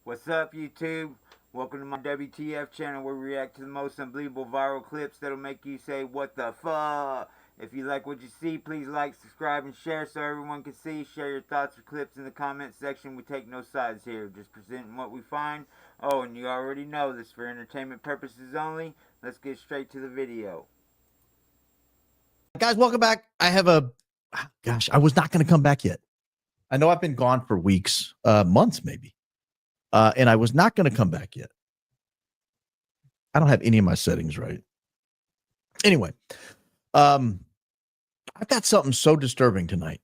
What's up, YouTube? Welcome to my WTF channel where we react to the most unbelievable viral clips that'll make you say, "What the fuck?" If you like what you see, please like, subscribe, and share so everyone can see. Share your thoughts or clips in the comment section. We take no sides here, just presenting what we find. Oh, and you already know this for entertainment purposes only. Let's get straight to the video. Guys, welcome back. I was not going to come back yet. I know I've been gone for weeks, months maybe, and I was not going to come back yet. I don't have any of my settings right. Anyway, I've got something so disturbing tonight,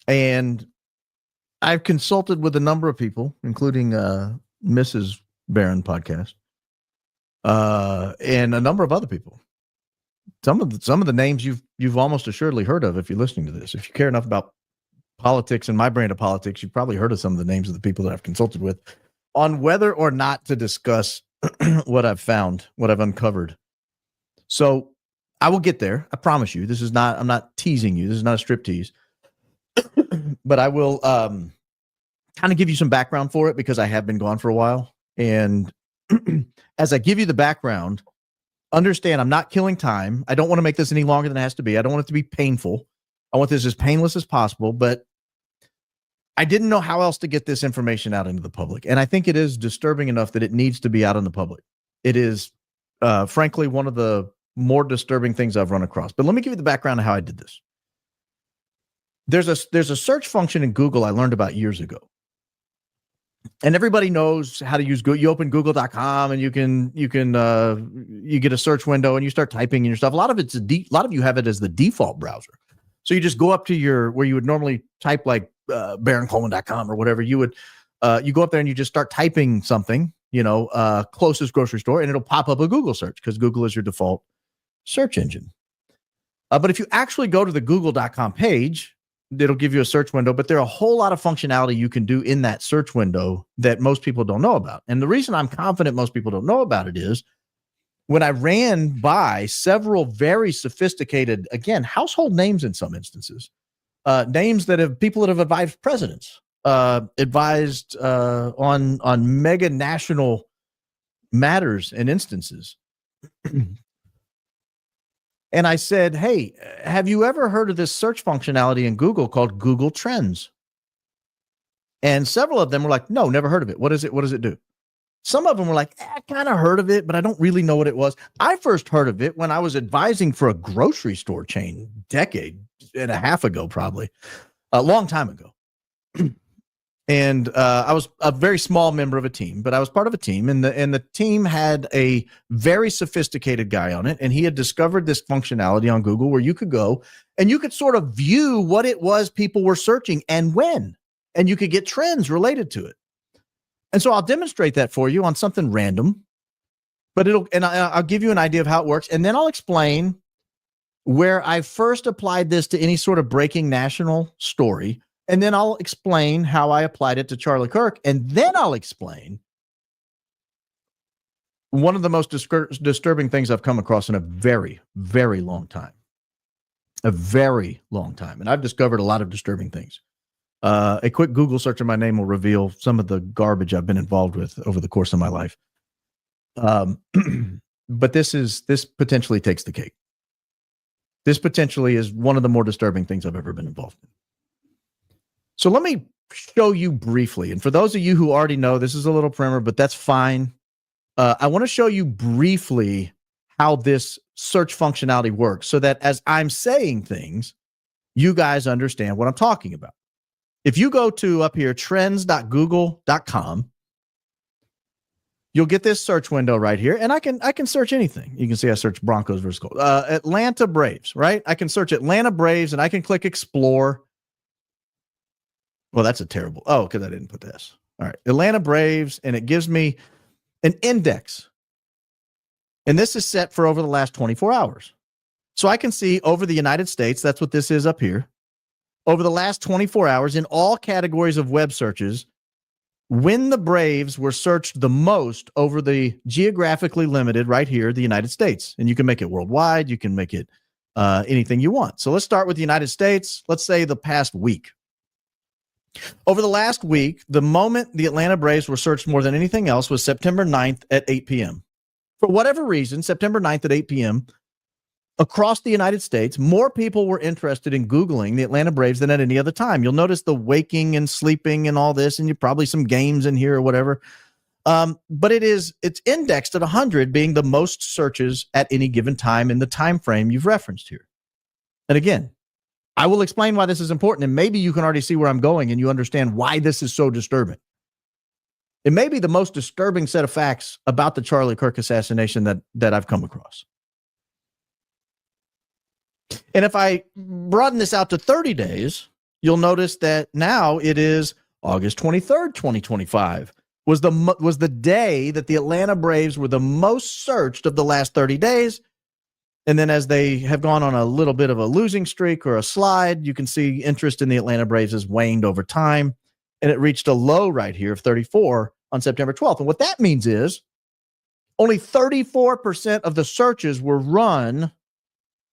and I've consulted with a number of people, including Mrs. Barron podcast, and a number of other people. Some of the names you've almost assuredly heard of if you're listening to this. If you care enough about politics and my brand of politics, you've probably heard of some of the names of the people that I've consulted with on whether or not to discuss what I've found, what I've uncovered. So I will get there. I promise you. I'm not teasing you. This is not a strip tease. But I will kind of give you some background for it because I have been gone for a while. And as I give you the background, understand I'm not killing time. I don't want to make this any longer than it has to be. I don't want it to be painful. I want this as painless as possible, but I didn't know how else to get this information out into the public. And I think it is disturbing enough that it needs to be out in the public. It is, frankly, one of the more disturbing things I've run across. But let me give you the background of how I did this. There's a search function in Google I learned about years ago. And everybody knows how to use Google. You open google.com and you get a search window and you start typing in your stuff. A lot of you have it as the default browser. So you just go up to where you would normally type like baroncoleman.com or whatever. You go up there and you just start typing something, closest grocery store, and it'll pop up a Google search because Google is your default search engine. But if you actually go to the google.com page, it'll give you a search window, but there are a whole lot of functionality you can do in that search window that most people don't know about. And the reason I'm confident most people don't know about it is when I ran by several very sophisticated, again, household names in some instances, names people that have advised presidents, advised on mega national matters and instances. And I said, hey, have you ever heard of this search functionality in Google called Google Trends? And several of them were like, no, never heard of it. What is it? What does it do? Some of them were like, I kind of heard of it, but I don't really know what it was. I first heard of it when I was advising for a grocery store chain, decade and a half ago, probably a long time ago. And I was a very small member of a team, but I was part of a team, and the team had a very sophisticated guy on it, and he had discovered this functionality on Google where you could go and you could sort of view what it was people were searching and when, and you could get trends related to it. And so I'll demonstrate that for you on something random, but I'll give you an idea of how it works, and then I'll explain where I first applied this to any sort of breaking national story. And then I'll explain how I applied it to Charlie Kirk. And then I'll explain one of the most disturbing things I've come across in a very, very long time. A very long time. And I've discovered a lot of disturbing things. A quick Google search of my name will reveal some of the garbage I've been involved with over the course of my life. But this potentially takes the cake. This potentially is one of the more disturbing things I've ever been involved in. So let me show you briefly. And for those of you who already know, this is a little primer, but that's fine. I want to show you briefly how this search functionality works so that as I'm saying things, you guys understand what I'm talking about. If you go to up here, trends.google.com, you'll get this search window right here. And I can search anything. You can see I searched Broncos versus Colts. Atlanta Braves, right? I can search Atlanta Braves and I can click explore. Well, that's a terrible. Oh, because I didn't put this. All right. Atlanta Braves, and it gives me an index. And this is set for over the last 24 hours. So I can see over the United States, that's what this is up here, over the last 24 hours in all categories of web searches, when the Braves were searched the most over the geographically limited right here, the United States. And you can make it worldwide. You can make it anything you want. So let's start with the United States. Let's say the past week. Over the last week, the moment the Atlanta Braves were searched more than anything else was September 9th at 8 p.m. For whatever reason, September 9th at 8 p.m., across the United States, more people were interested in Googling the Atlanta Braves than at any other time. You'll notice the waking and sleeping and all this, and you probably some games in here or whatever. But it's indexed at 100, being the most searches at any given time in the time frame you've referenced here. And again, I will explain why this is important, and maybe you can already see where I'm going and you understand why this is so disturbing. It may be the most disturbing set of facts about the Charlie Kirk assassination that I've come across. And if I broaden this out to 30 days, you'll notice that now it is August 23rd, 2025, was the day that the Atlanta Braves were the most searched of the last 30 days. And then as they have gone on a little bit of a losing streak or a slide, you can see interest in the Atlanta Braves has waned over time. And it reached a low right here of 34 on September 12th. And what that means is only 34% of the searches were run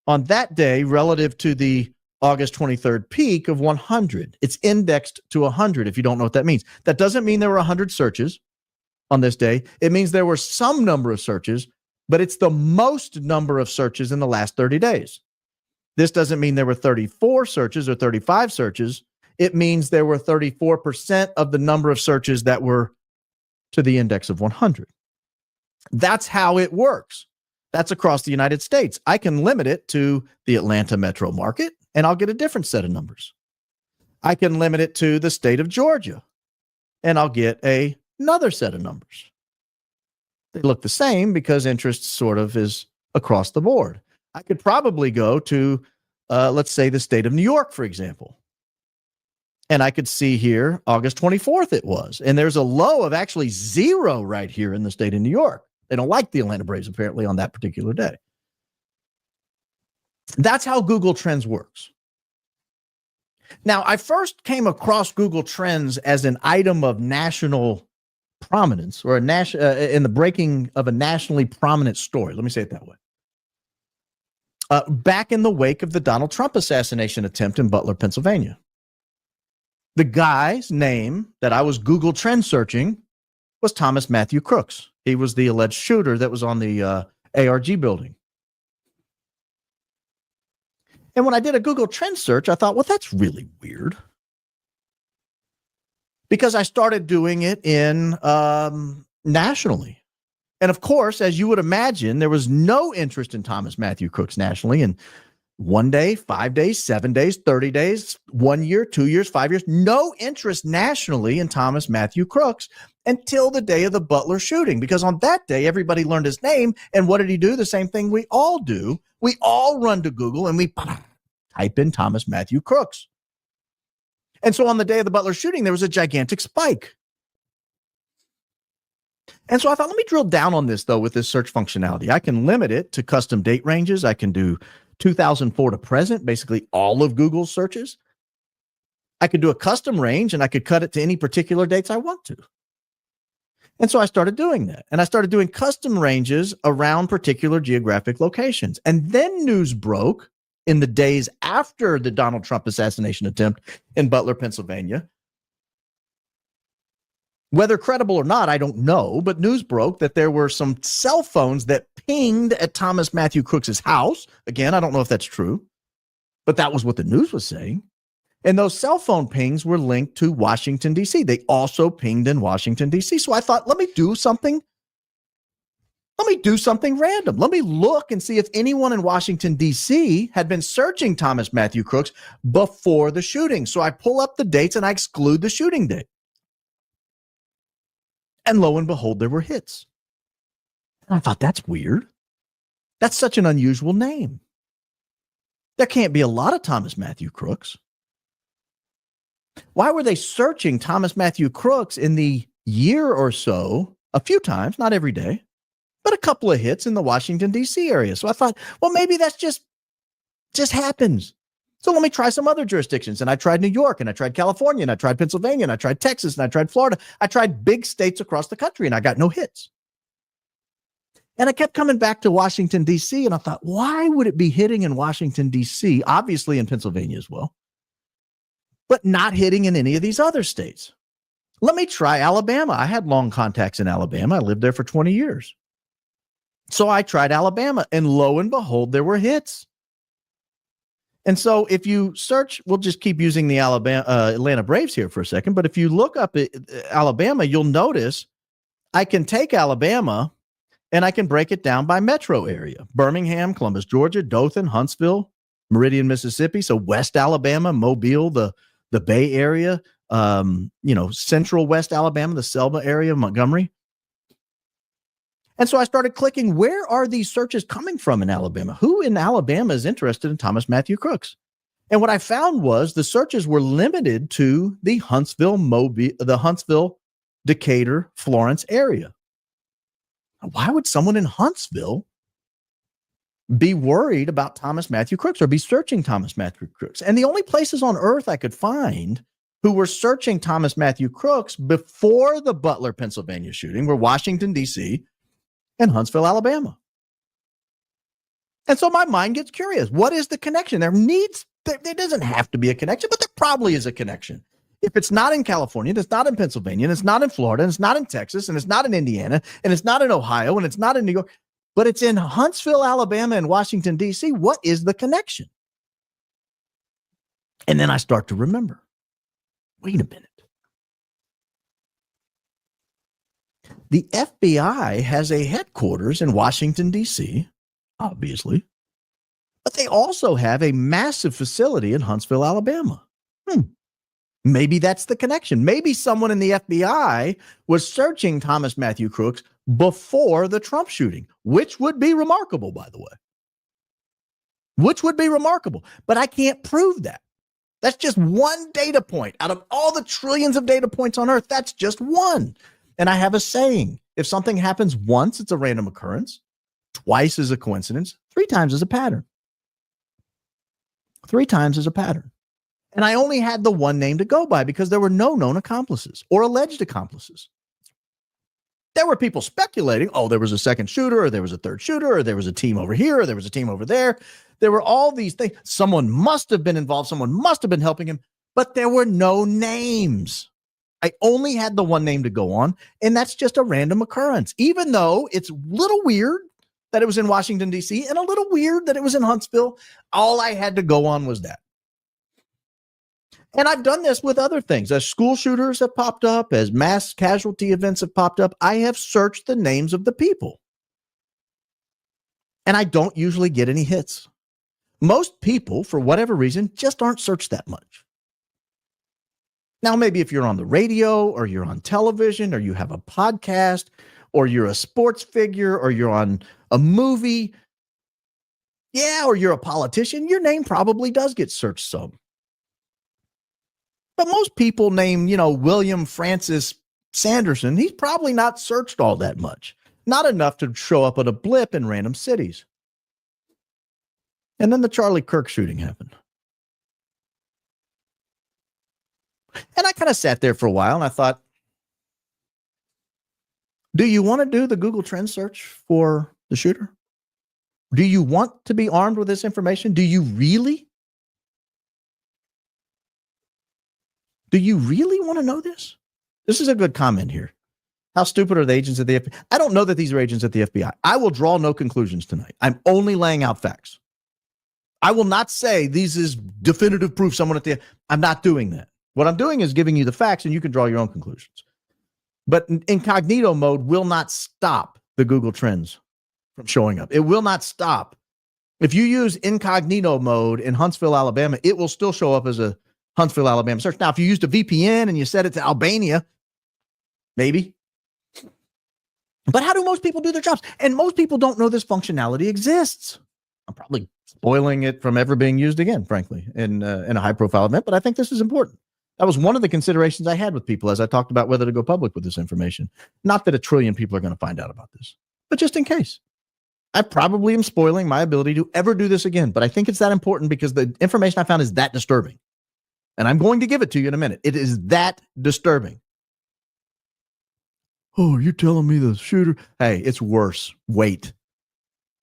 on that day relative to the August 23rd peak of 100. It's indexed to 100 if you don't know what that means. That doesn't mean there were 100 searches on this day. It means there were some number of searches, but it's the most number of searches in the last 30 days. This doesn't mean there were 34 searches or 35 searches. It means there were 34% of the number of searches that were to the index of 100. That's how it works. That's across the United States. I can limit it to the Atlanta metro market, and I'll get a different set of numbers. I can limit it to the state of Georgia, and I'll get another set of numbers. They look the same because interest sort of is across the board. I could probably go to, let's say, the state of New York, for example. And I could see here, August 24th it was. And there's a low of actually 0 right here in the state of New York. They don't like the Atlanta Braves, apparently, on that particular day. That's how Google Trends works. Now, I first came across Google Trends as an item of national prominence, or in the breaking of a nationally prominent story. Let me say it that way. Back in the wake of the Donald Trump assassination attempt in Butler, Pennsylvania. The guy's name that I was Google Trend searching was Thomas Matthew Crooks. He was the alleged shooter that was on the ARG building. And when I did a Google Trend search, I thought, well, that's really weird. Because I started doing it in nationally. And of course, as you would imagine, there was no interest in Thomas Matthew Crooks nationally. And 1 day, 5 days, 7 days, 30 days, 1 year, 2 years, 5 years, no interest nationally in Thomas Matthew Crooks until the day of the Butler shooting. Because on that day, everybody learned his name. And what did he do? The same thing we all do. We all run to Google and we type in Thomas Matthew Crooks. And so on the day of the Butler shooting, there was a gigantic spike. And so I thought, let me drill down on this, though, with this search functionality. I can limit it to custom date ranges. I can do 2004 to present, basically all of Google's searches. I could do a custom range, and I could cut it to any particular dates I want to. And so I started doing that. And I started doing custom ranges around particular geographic locations. And then news broke in the days after the Donald Trump assassination attempt in Butler, Pennsylvania. Whether credible or not, I don't know, but news broke that there were some cell phones that pinged at Thomas Matthew Crooks' house. Again, I don't know if that's true, but that was what the news was saying. And those cell phone pings were linked to Washington, D.C. They also pinged in Washington, D.C. So I thought, let me do something random. Let me look and see if anyone in Washington, D.C. had been searching Thomas Matthew Crooks before the shooting. So I pull up the dates and I exclude the shooting date. And lo and behold, there were hits. And I thought, that's weird. That's such an unusual name. There can't be a lot of Thomas Matthew Crooks. Why were they searching Thomas Matthew Crooks in the year or so, a few times, not every day, but a couple of hits in the Washington, D.C. area? So I thought, well, maybe that's just happens. So let me try some other jurisdictions. And I tried New York, and I tried California, and I tried Pennsylvania, and I tried Texas, and I tried Florida. I tried big states across the country, and I got no hits. And I kept coming back to Washington, D.C., and I thought, why would it be hitting in Washington, D.C., obviously in Pennsylvania as well, but not hitting in any of these other states. Let me try Alabama. I had long contacts in Alabama. I lived there for 20 years. So I tried Alabama, and lo and behold, there were hits. And so if you search, we'll just keep using the Atlanta Braves here for a second, but if you look up Alabama, you'll notice I can take Alabama and I can break it down by metro area: Birmingham, Columbus, Georgia, Dothan, Huntsville, Meridian, Mississippi. So West Alabama, Mobile, the Bay Area, Central West Alabama, the Selma area, Montgomery. And so I started clicking, where are these searches coming from in Alabama? Who in Alabama is interested in Thomas Matthew Crooks? And what I found was the searches were limited to the Huntsville, Decatur, Florence area. Why would someone in Huntsville be worried about Thomas Matthew Crooks or be searching Thomas Matthew Crooks? And the only places on earth I could find who were searching Thomas Matthew Crooks before the Butler, Pennsylvania shooting were Washington, D.C., and Huntsville, Alabama. And so my mind gets curious. What is the connection? There doesn't have to be a connection, but there probably is a connection. If it's not in California, and it's not in Pennsylvania, and it's not in Florida, and it's not in Texas, and it's not in Indiana, and it's not in Ohio, and it's not in New York, but it's in Huntsville, Alabama, and Washington, D.C., what is the connection? And then I start to remember, wait a minute. The FBI has a headquarters in Washington, D.C., obviously, but they also have a massive facility in Huntsville, Alabama. Maybe that's the connection. Maybe someone in the FBI was searching Thomas Matthew Crooks before the Trump shooting, which would be remarkable, by the way. Which would be remarkable, but I can't prove that. That's just one data point. Out of all the trillions of data points on earth, that's just one. And I have a saying: if something happens once, it's a random occurrence. Twice is a coincidence. 3 times is a pattern. 3 times is a pattern. And I only had the one name to go by because there were no known accomplices or alleged accomplices. There were people speculating, there was a second shooter, or there was a third shooter, or there was a team over here, or there was a team over there. There were all these things. Someone must have been involved. Someone must have been helping him, but there were no names. I only had the one name to go on, and that's just a random occurrence, even though it's a little weird that it was in Washington, D.C., and a little weird that it was in Huntsville. All I had to go on was that. And I've done this with other things. As school shooters have popped up, as mass casualty events have popped up, I have searched the names of the people. And I don't usually get any hits. Most people, for whatever reason, just aren't searched that much. Now, maybe if you're on the radio, or you're on television, or you have a podcast, or you're a sports figure, or you're on a movie, or you're a politician, your name probably does get searched some. But most people name, William Francis Sanderson, he's probably not searched all that much. Not enough to show up at a blip in random cities. And then the Charlie Kirk shooting happened. And I kind of sat there for a while and I thought, do you want to do the Google Trends search for the shooter? Do you want to be armed with this information? Do you really? Do you really want to know this? This is a good comment here. How stupid are the agents at the FBI? I don't know that these are agents at the FBI. I will draw no conclusions tonight. I'm only laying out facts. I will not say this is definitive proof someone at the FBI. I'm not doing that. What I'm doing is giving you the facts and you can draw your own conclusions. But incognito mode will not stop the Google Trends from showing up. It will not stop. If you use incognito mode in Huntsville, Alabama, it will still show up as a Huntsville, Alabama search. Now, if you used a VPN and you set it to Albania, maybe. But how do most people do their jobs? And most people don't know this functionality exists. I'm probably spoiling it from ever being used again, frankly, in a high-profile event, but I think this is important. That was one of the considerations I had with people as I talked about whether to go public with this information. Not that 1 trillion people are going to find out about this, but just in case. I probably am spoiling my ability to ever do this again, but I think it's that important because the information I found is that disturbing. And I'm going to give it to you in a minute. It is that disturbing. Oh, you're telling me the shooter? Hey, it's worse. Wait.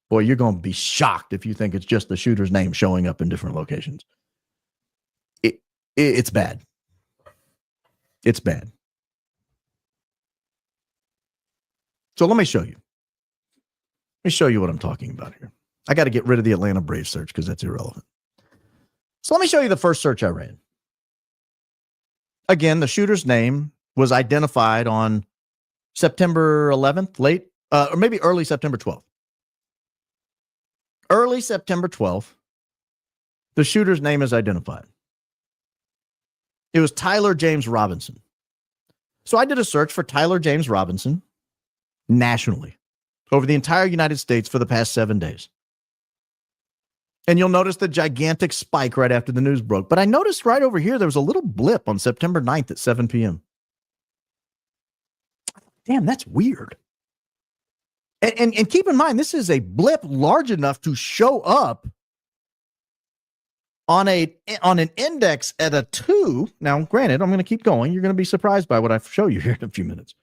Boy, you're going to be shocked if you think it's just the shooter's name showing up in different locations. It's bad. It's bad. So let me show you. Let me show you what I'm talking about here. I got to get rid of the Atlanta Braves search because that's irrelevant. So let me show you the first search I ran. Again, the shooter's name was identified on September 11th, or maybe early September 12th. Early September 12th, the shooter's name is identified. It was Tyler James Robinson. So I did a search for Tyler James Robinson nationally over the entire United States for the past 7 days. And you'll notice the gigantic spike right after the news broke. But I noticed right over here, there was a little blip on September 9th at 7 p.m. Damn, that's weird. And keep in mind, this is a blip large enough to show up on an index at a 2. Now, granted, I'm going to keep going. You're going to be surprised by what I show you here in a few minutes.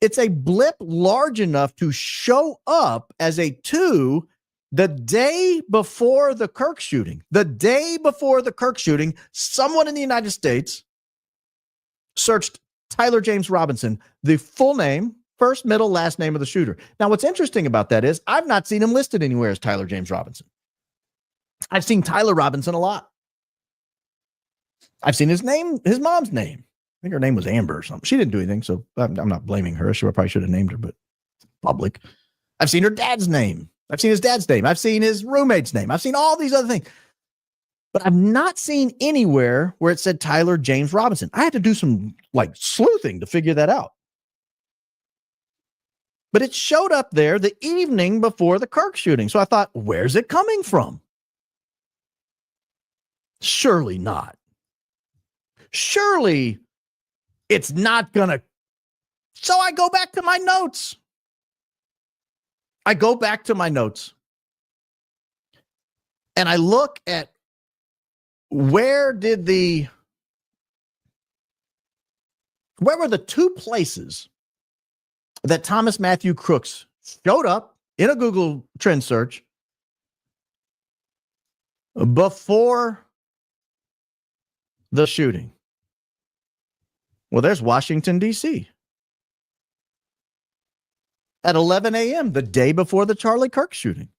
It's a blip large enough to show up as a 2 the day before the Kirk shooting. The day before the Kirk shooting, someone in the United States searched Tyler James Robinson, the full name, first, middle, last name of the shooter. Now, what's interesting about that is I've not seen him listed anywhere as Tyler James Robinson. I've seen Tyler Robinson a lot. I've seen his mom's name. I think her name was Amber or something. She didn't do anything, so I'm not blaming her. She probably should have named her, but it's public. I've seen her dad's name. I've seen his dad's name. I've seen his roommate's name. I've seen all these other things. But I've not seen anywhere where it said Tyler James Robinson. I had to do some sleuthing to figure that out. But it showed up there the evening before the Kirk shooting. So I thought, where's it coming from? Surely not. Surely it's not going to. So I go back to my notes. And I look at where were the 2 places that Thomas Matthew Crooks showed up in a Google trend search before the shooting. Well, there's Washington, D.C. at 11 a.m., the day before the Charlie Kirk shooting.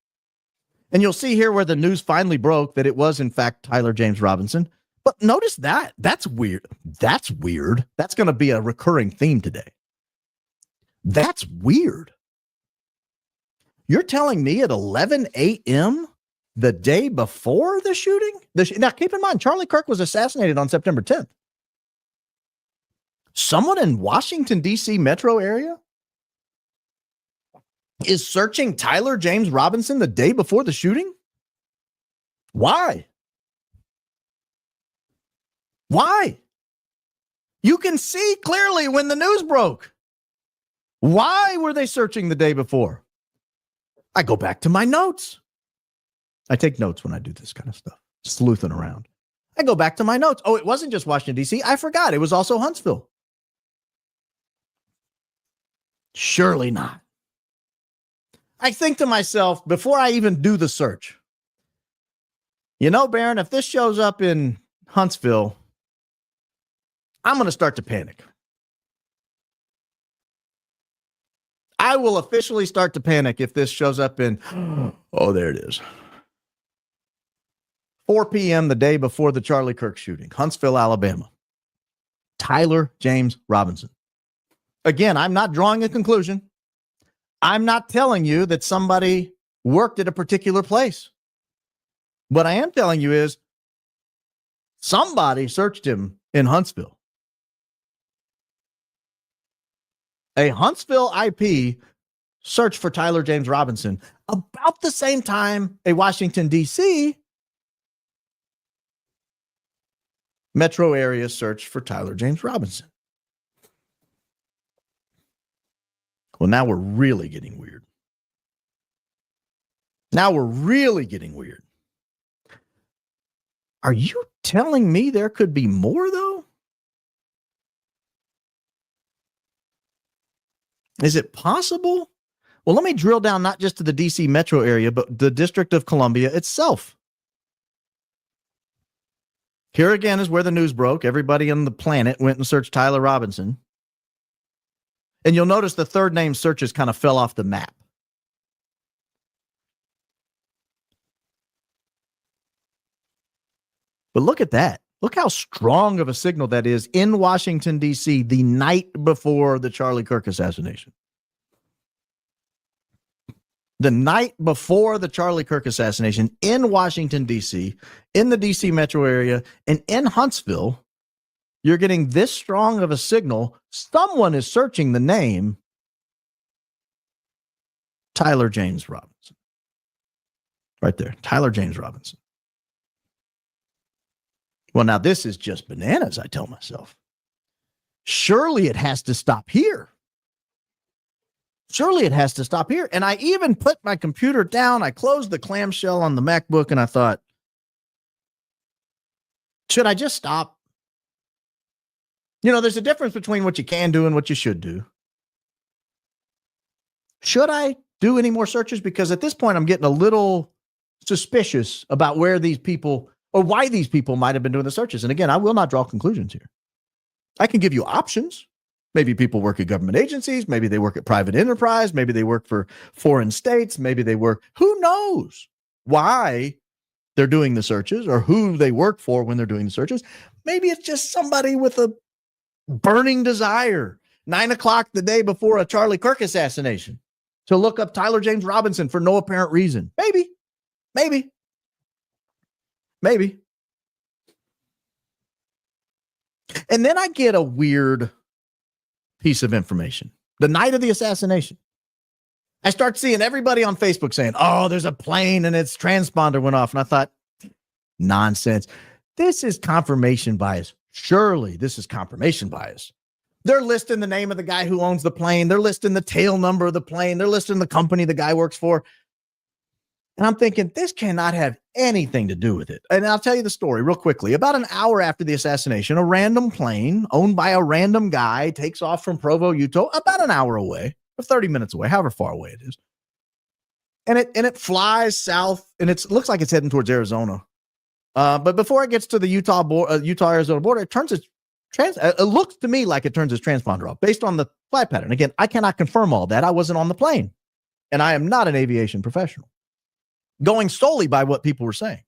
And you'll see here where the news finally broke that it was, in fact, Tyler James Robinson. But notice that. That's weird. That's weird. That's going to be a recurring theme today. That's weird. You're telling me at 11 a.m., the day before the shooting? Now, keep in mind, Charlie Kirk was assassinated on September 10th. Someone in Washington, D.C. metro area is searching Tyler James Robinson the day before the shooting? Why? Why? You can see clearly when the news broke. Why were they searching the day before? I go back to my notes. I take notes when I do this kind of stuff, sleuthing around. I go back to my notes. Oh, it wasn't just Washington, D.C. I forgot. It was also Huntsville. Surely not. I think to myself, before I even do the search, Barron, if this shows up in Huntsville, I'm going to start to panic. I will officially start to panic if this shows up in, oh, there it is. 4 p.m. the day before the Charlie Kirk shooting, Huntsville, Alabama. Tyler James Robinson. Again, I'm not drawing a conclusion. I'm not telling you that somebody worked at a particular place. What I am telling you is somebody searched him in Huntsville. A Huntsville IP searched for Tyler James Robinson about the same time a Washington, D.C. metro area searched for Tyler James Robinson. Well, now we're really getting weird. Are you telling me there could be more, though? Is it possible? Well, let me drill down not just to the D.C. metro area, but the District of Columbia itself. Here again is where the news broke. Everybody on the planet went and searched Tyler Robinson. And you'll notice the third name searches kind of fell off the map. But look at that. Look how strong of a signal that is in Washington, D.C., the night before the Charlie Kirk assassination. The night before the Charlie Kirk assassination in Washington, D.C., in the D.C. metro area, and in Huntsville, you're getting this strong of a signal. Someone is searching the name Tyler James Robinson. Right there, Tyler James Robinson. Well, now this is just bananas, I tell myself. Surely it has to stop here. Surely it has to stop here. And I even put my computer down. I closed the clamshell on the MacBook and I thought, should I just stop? You know, there's a difference between what you can do and what you should do. Should I do any more searches? Because at this point, I'm getting a little suspicious about where these people or why these people might have been doing the searches. And again, I will not draw conclusions here. I can give you options. Maybe people work at government agencies. Maybe they work at private enterprise. Maybe they work for foreign states. Maybe they work, who knows why they're doing the searches or who they work for when they're doing the searches. Maybe it's just somebody with a burning desire, 9:00 the day before a Charlie Kirk assassination, to look up Tyler James Robinson for no apparent reason. Maybe. And then I get a weird piece of information. The night of the assassination, I start seeing everybody on Facebook saying, oh, there's a plane and its transponder went off. And I thought, nonsense. This is confirmation bias. Surely this is confirmation bias. They're listing the name of the guy who owns the plane. They're listing the tail number of the plane. They're listing the company the guy works for. And I'm thinking, this cannot have anything to do with it. And I'll tell you the story real quickly. About an hour after the assassination, a random plane owned by a random guy takes off from Provo, Utah, about an hour away, or 30 minutes away, however far away it is. And it flies south, and it looks like it's heading towards Arizona. But before it gets to the Utah-Arizona border, it looks to me like it turns its transponder off based on the flight pattern. Again, I cannot confirm all that. I wasn't on the plane, and I am not an aviation professional. Going solely by what people were saying.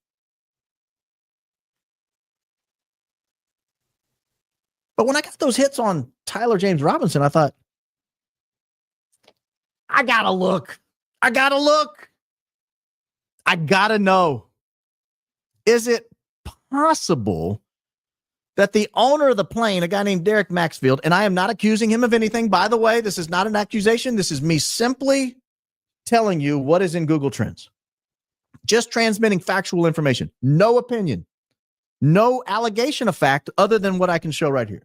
But when I got those hits on Tyler James Robinson, I thought, I gotta look. I gotta know. Is it possible that the owner of the plane, a guy named Derek Maxfield, and I am not accusing him of anything, by the way, this is not an accusation. This is me simply telling you what is in Google Trends. Just transmitting factual information. No opinion. No allegation of fact other than what I can show right here.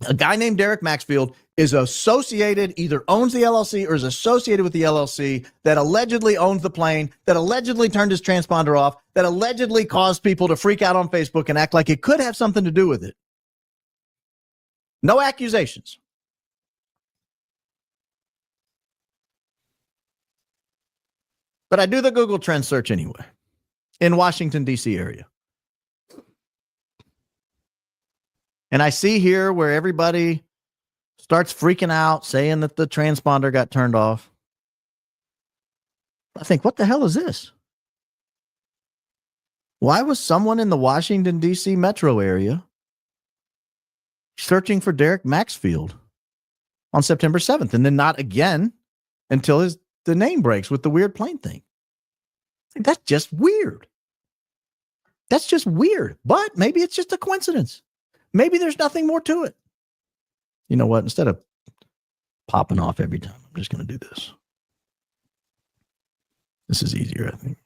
A guy named Derek Maxfield is associated, either owns the LLC or is associated with the LLC that allegedly owns the plane, that allegedly turned his transponder off, that allegedly caused people to freak out on Facebook and act like it could have something to do with it. No accusations. But I do the Google Trends search anyway, in Washington, D.C. area. And I see here where everybody starts freaking out, saying that the transponder got turned off. I think, what the hell is this? Why was someone in the Washington, D.C. metro area searching for Derek Maxfield on September 7th and then not again until the name breaks with the weird plane thing? That's just weird. But maybe it's just a coincidence. Maybe there's nothing more to it. You know what? Instead of popping off every time, I'm just going to do this. This is easier, I think.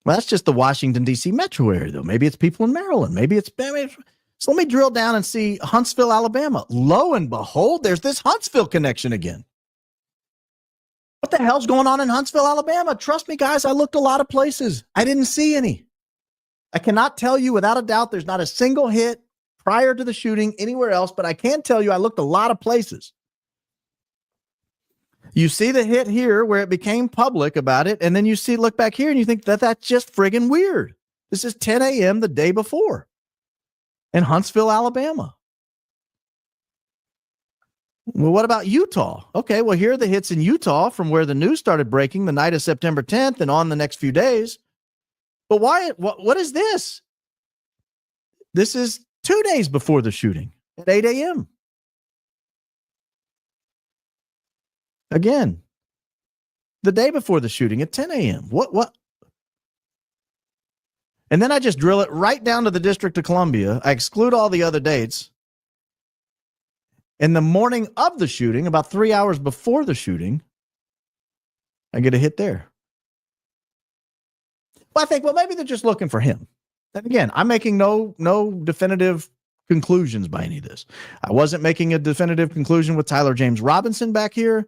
Well, that's just the Washington, D.C. metro area, though. Maybe it's people in Maryland. So let me drill down and see Huntsville, Alabama. Lo and behold, there's this Huntsville connection again. What the hell's going on in Huntsville, Alabama? Trust me, guys, I looked a lot of places. I didn't see any. I cannot tell you without a doubt there's not a single hit prior to the shooting anywhere else, but I can tell you I looked a lot of places. You see the hit here where it became public about it, and then you look back here and you think that's just friggin' weird. This is 10 a.m. the day before in Huntsville, Alabama. Well, what about Utah? Okay, well, here are the hits in Utah from where the news started breaking the night of September 10th and on the next few days. But why? What is this? This is 2 days before the shooting at 8 a.m. Again, the day before the shooting at 10 a.m. What? And then I just drill it right down to the District of Columbia. I exclude all the other dates. In the morning of the shooting, about 3 hours before the shooting, I get a hit there. Well, I think, maybe they're just looking for him. And again, I'm making no definitive conclusions by any of this. I wasn't making a definitive conclusion with Tyler James Robinson back here.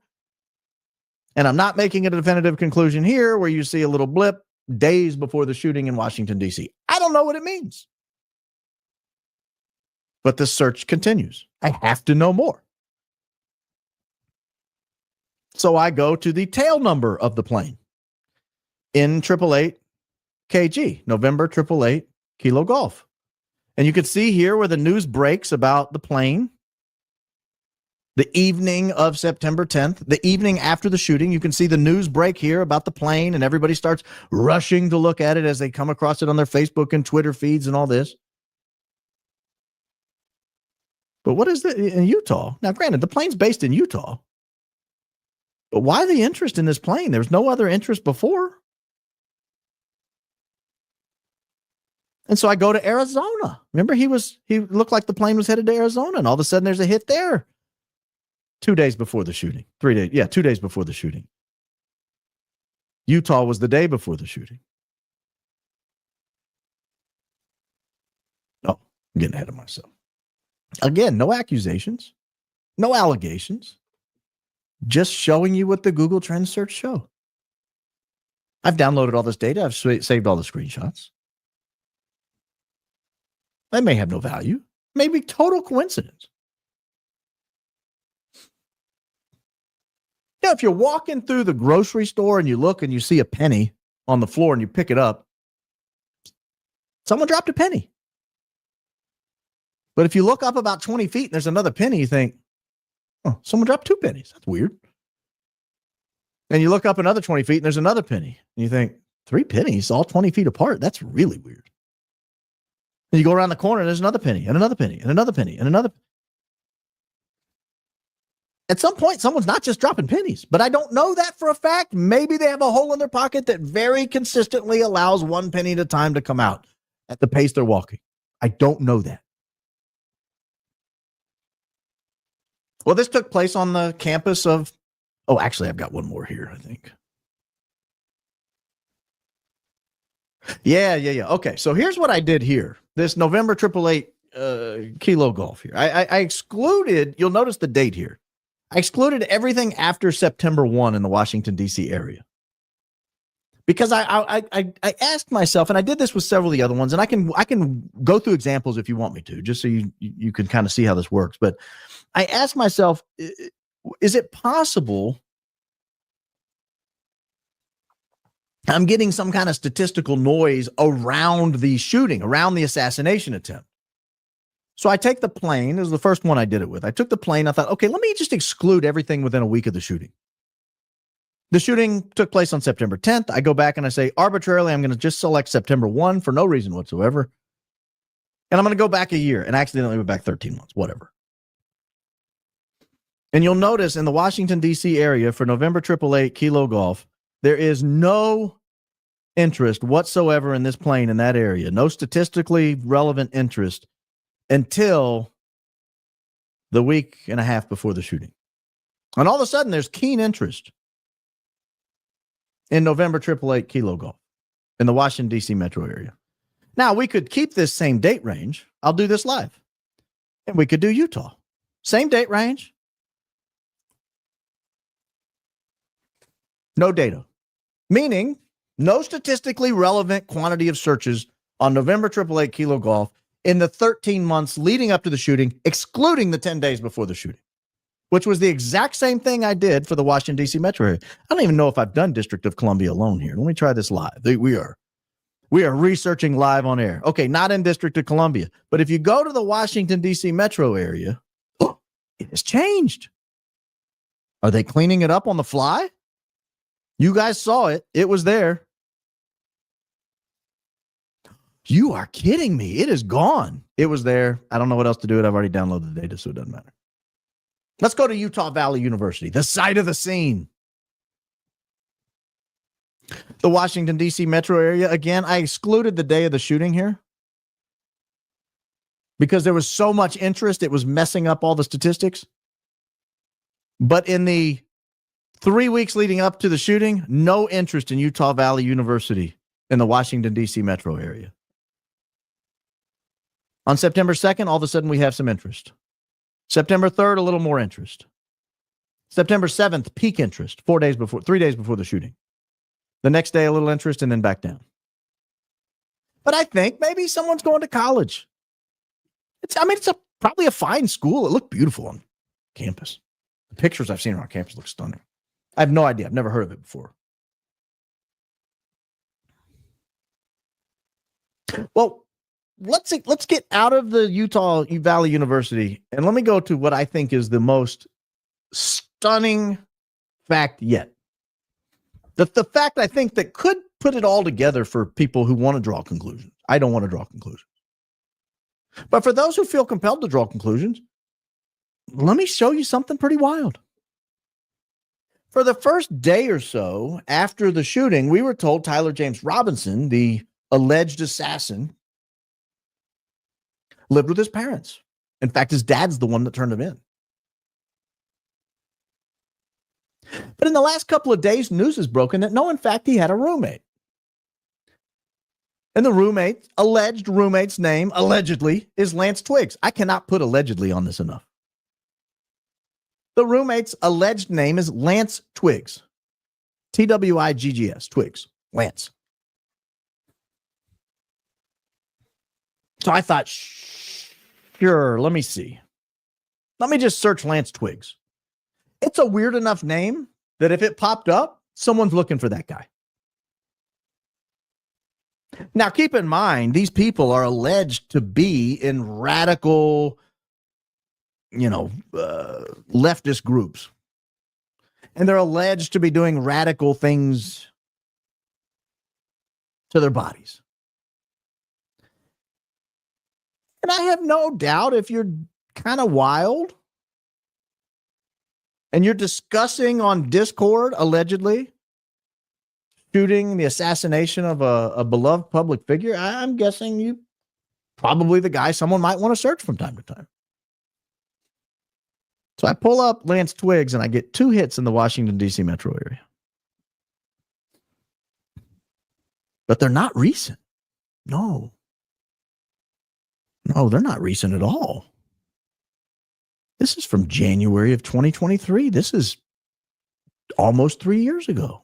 And I'm not making a definitive conclusion here where you see a little blip days before the shooting in Washington, D.C. I don't know what it means. But the search continues. I have to know more. So I go to the tail number of the plane in 888 KG, November 888 Kilo Golf. And you can see here where the news breaks about the plane. The evening of September 10th, the evening after the shooting, you can see the news break here about the plane, and everybody starts rushing to look at it as they come across it on their Facebook and Twitter feeds and all this. But what is it in Utah? Now, granted, the plane's based in Utah. But why the interest in this plane? There's no other interest before. And so I go to Arizona. Remember, he looked like the plane was headed to Arizona, and all of a sudden there's a hit there. 2 days before the shooting. 3 days. Yeah, 2 days before the shooting. Utah was the day before the shooting. Oh, I'm getting ahead of myself. Again, no accusations, no allegations, just showing you what the Google Trends search show. I've downloaded all this data. I've saved all the screenshots. They may have no value. Maybe total coincidence. Yeah, if you're walking through the grocery store and you look and you see a penny on the floor and you pick it up, someone dropped a penny. But if you look up about 20 feet and there's another penny, you think, oh, someone dropped 2 pennies. That's weird. And you look up another 20 feet and there's another penny. And you think, 3 pennies all 20 feet apart? That's really weird. And you go around the corner and there's another penny and another penny and another penny and another. At some point, someone's not just dropping pennies, but I don't know that for a fact. Maybe they have a hole in their pocket that very consistently allows 1 penny at a time to come out at the pace they're walking. I don't know that. Well, this took place on the campus of, actually, I've got one more here, I think. Yeah. Okay, so here's what I did here. This November 888 Kilo Golf here. I excluded, you'll notice the date here. I excluded everything after September 1 in the Washington, D.C. area. Because I asked myself, and I did this with several of the other ones, and I can go through examples if you want me to, just so you can kind of see how this works. But I asked myself, is it possible I'm getting some kind of statistical noise around the shooting, around the assassination attempt? So I take the plane. This is the first one I did it with. I took the plane. I thought, okay, let me just exclude everything within a week of the shooting. The shooting took place on September 10th. I go back and I say, arbitrarily, I'm going to just select September 1 for no reason whatsoever. And I'm going to go back a year and accidentally went back 13 months, whatever. And you'll notice in the Washington, D.C. area for November 888 Kilo Golf, there is no interest whatsoever in this plane in that area. No statistically relevant interest until the week and a half before the shooting. And all of a sudden, there's keen interest in November 888 Kilo Golf in the Washington, D.C. metro area. Now, we could keep this same date range. I'll do this live. And we could do Utah. Same date range. No data. Meaning, no statistically relevant quantity of searches on November 888 Kilo Golf in the 13 months leading up to the shooting, excluding the 10 days before the shooting. which was the exact same thing I did for the Washington, D.C. metro area. I don't even know if I've done District of Columbia alone here. Let me try this live. We are researching live on air. Okay, not in District of Columbia, but if you go to the Washington, D.C. metro area, it has changed. Are they cleaning it up on the fly? You guys saw it. It was there. You are kidding me. It is gone. It was there. I don't know what else to do. I've already downloaded the data, so it doesn't matter. Let's go to Utah Valley University, the site of the scene. The Washington, D.C. metro area. Again, I excluded the day of the shooting here because there was so much interest. It was messing up all the statistics. But in the 3 weeks leading up to the shooting, no interest in Utah Valley University in the Washington, D.C. metro area. On September 2nd, all of a sudden we have some interest. September 3rd, a little more interest. September 7th, peak interest, 3 days before the shooting. The next day, a little interest and then back down. But I think maybe someone's going to college. It's probably a fine school. It looked beautiful on campus. The pictures I've seen around campus look stunning. I have no idea. I've never heard of it before. Well, let's get out of the Utah Valley University and let me go to what I think is the most stunning fact yet. The fact I think that could put it all together for people who want to draw conclusions. I don't want to draw conclusions. But for those who feel compelled to draw conclusions, let me show you something pretty wild. For the first day or so after the shooting, we were told Tyler James Robinson, the alleged assassin, lived with his parents. In fact, his dad's the one that turned him in. But in the last couple of days, news has broken that no, in fact, he had a roommate. And the alleged roommate's name, allegedly, is Lance Twiggs. I cannot put allegedly on this enough. The roommate's alleged name is Lance Twiggs. Twiggs, Twiggs, Lance. So I thought, sure, let me see. Let me just search Lance Twiggs. It's a weird enough name that if it popped up, someone's looking for that guy. Now, keep in mind, these people are alleged to be in radical, leftist groups. And they're alleged to be doing radical things to their bodies. And I have no doubt if you're kind of wild and you're discussing on Discord, allegedly, shooting the assassination of a beloved public figure, I'm guessing you probably the guy someone might want to search from time to time. So I pull up Lance Twiggs and I get 2 hits in the Washington, D.C. metro area. But they're not recent. No, they're not recent at all. This is from January of 2023. This is almost 3 years ago.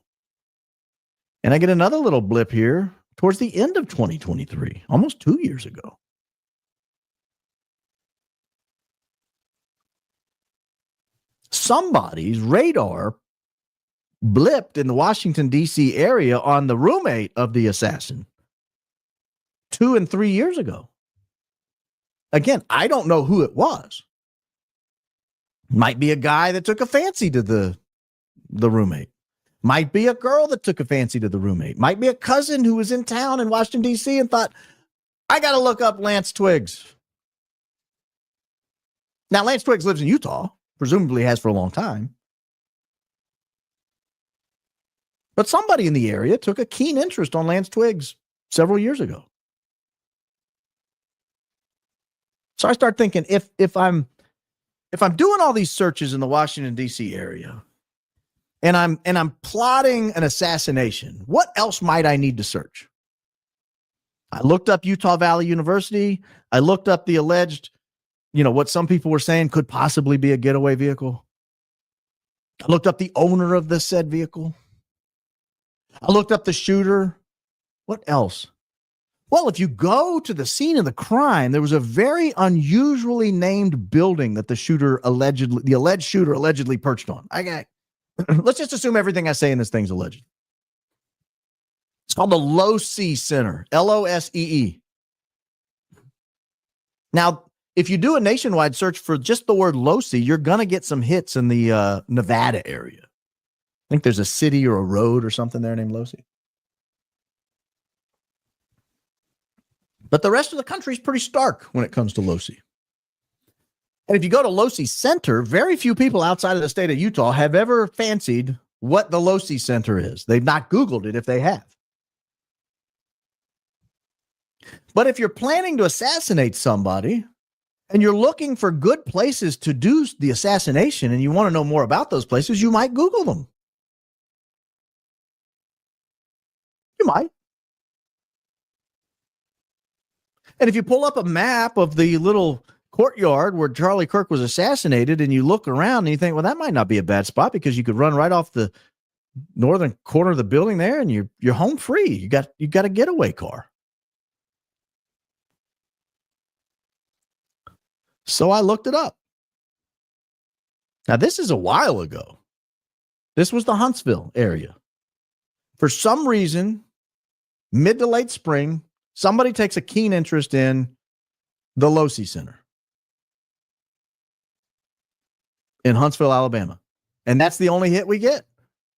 And I get another little blip here towards the end of 2023, almost 2 years ago. Somebody's radar blipped in the Washington, D.C. area on the roommate of the assassin 2 and 3 years ago. Again, I don't know who it was. Might be a guy that took a fancy to the roommate. Might be a girl that took a fancy to the roommate. Might be a cousin who was in town in Washington, D.C. and thought, I got to look up Lance Twiggs. Now, Lance Twiggs lives in Utah, presumably has for a long time. But somebody in the area took a keen interest on Lance Twiggs several years ago. So I start thinking, if I'm doing all these searches in the Washington, D.C. area, and I'm plotting an assassination, what else might I need to search? I looked up Utah Valley University. I looked up the alleged, what some people were saying could possibly be a getaway vehicle. I looked up the owner of the said vehicle. I looked up the shooter. What else? Well, if you go to the scene of the crime, there was a very unusually named building that the alleged shooter allegedly perched on. Let's just assume everything I say in this thing's alleged. It's called the Losee Center, Lossee. Now, if you do a nationwide search for just the word Losee, you're going to get some hits in the Nevada area. I think there's a city or a road or something there named Losee. But the rest of the country is pretty stark when it comes to Losee. And if you go to Losee Center, very few people outside of the state of Utah have ever fancied what the Losee Center is. They've not Googled it if they have. But if you're planning to assassinate somebody and you're looking for good places to do the assassination and you want to know more about those places, you might Google them. You might. And if you pull up a map of the little courtyard where Charlie Kirk was assassinated and you look around and you think, well, that might not be a bad spot because you could run right off the northern corner of the building there and you're home free. You got a getaway car. So I looked it up. Now, this is a while ago. This was the Huntsville area. For some reason, mid to late spring, somebody takes a keen interest in the Losee Center in Huntsville, Alabama. And that's the only hit we get.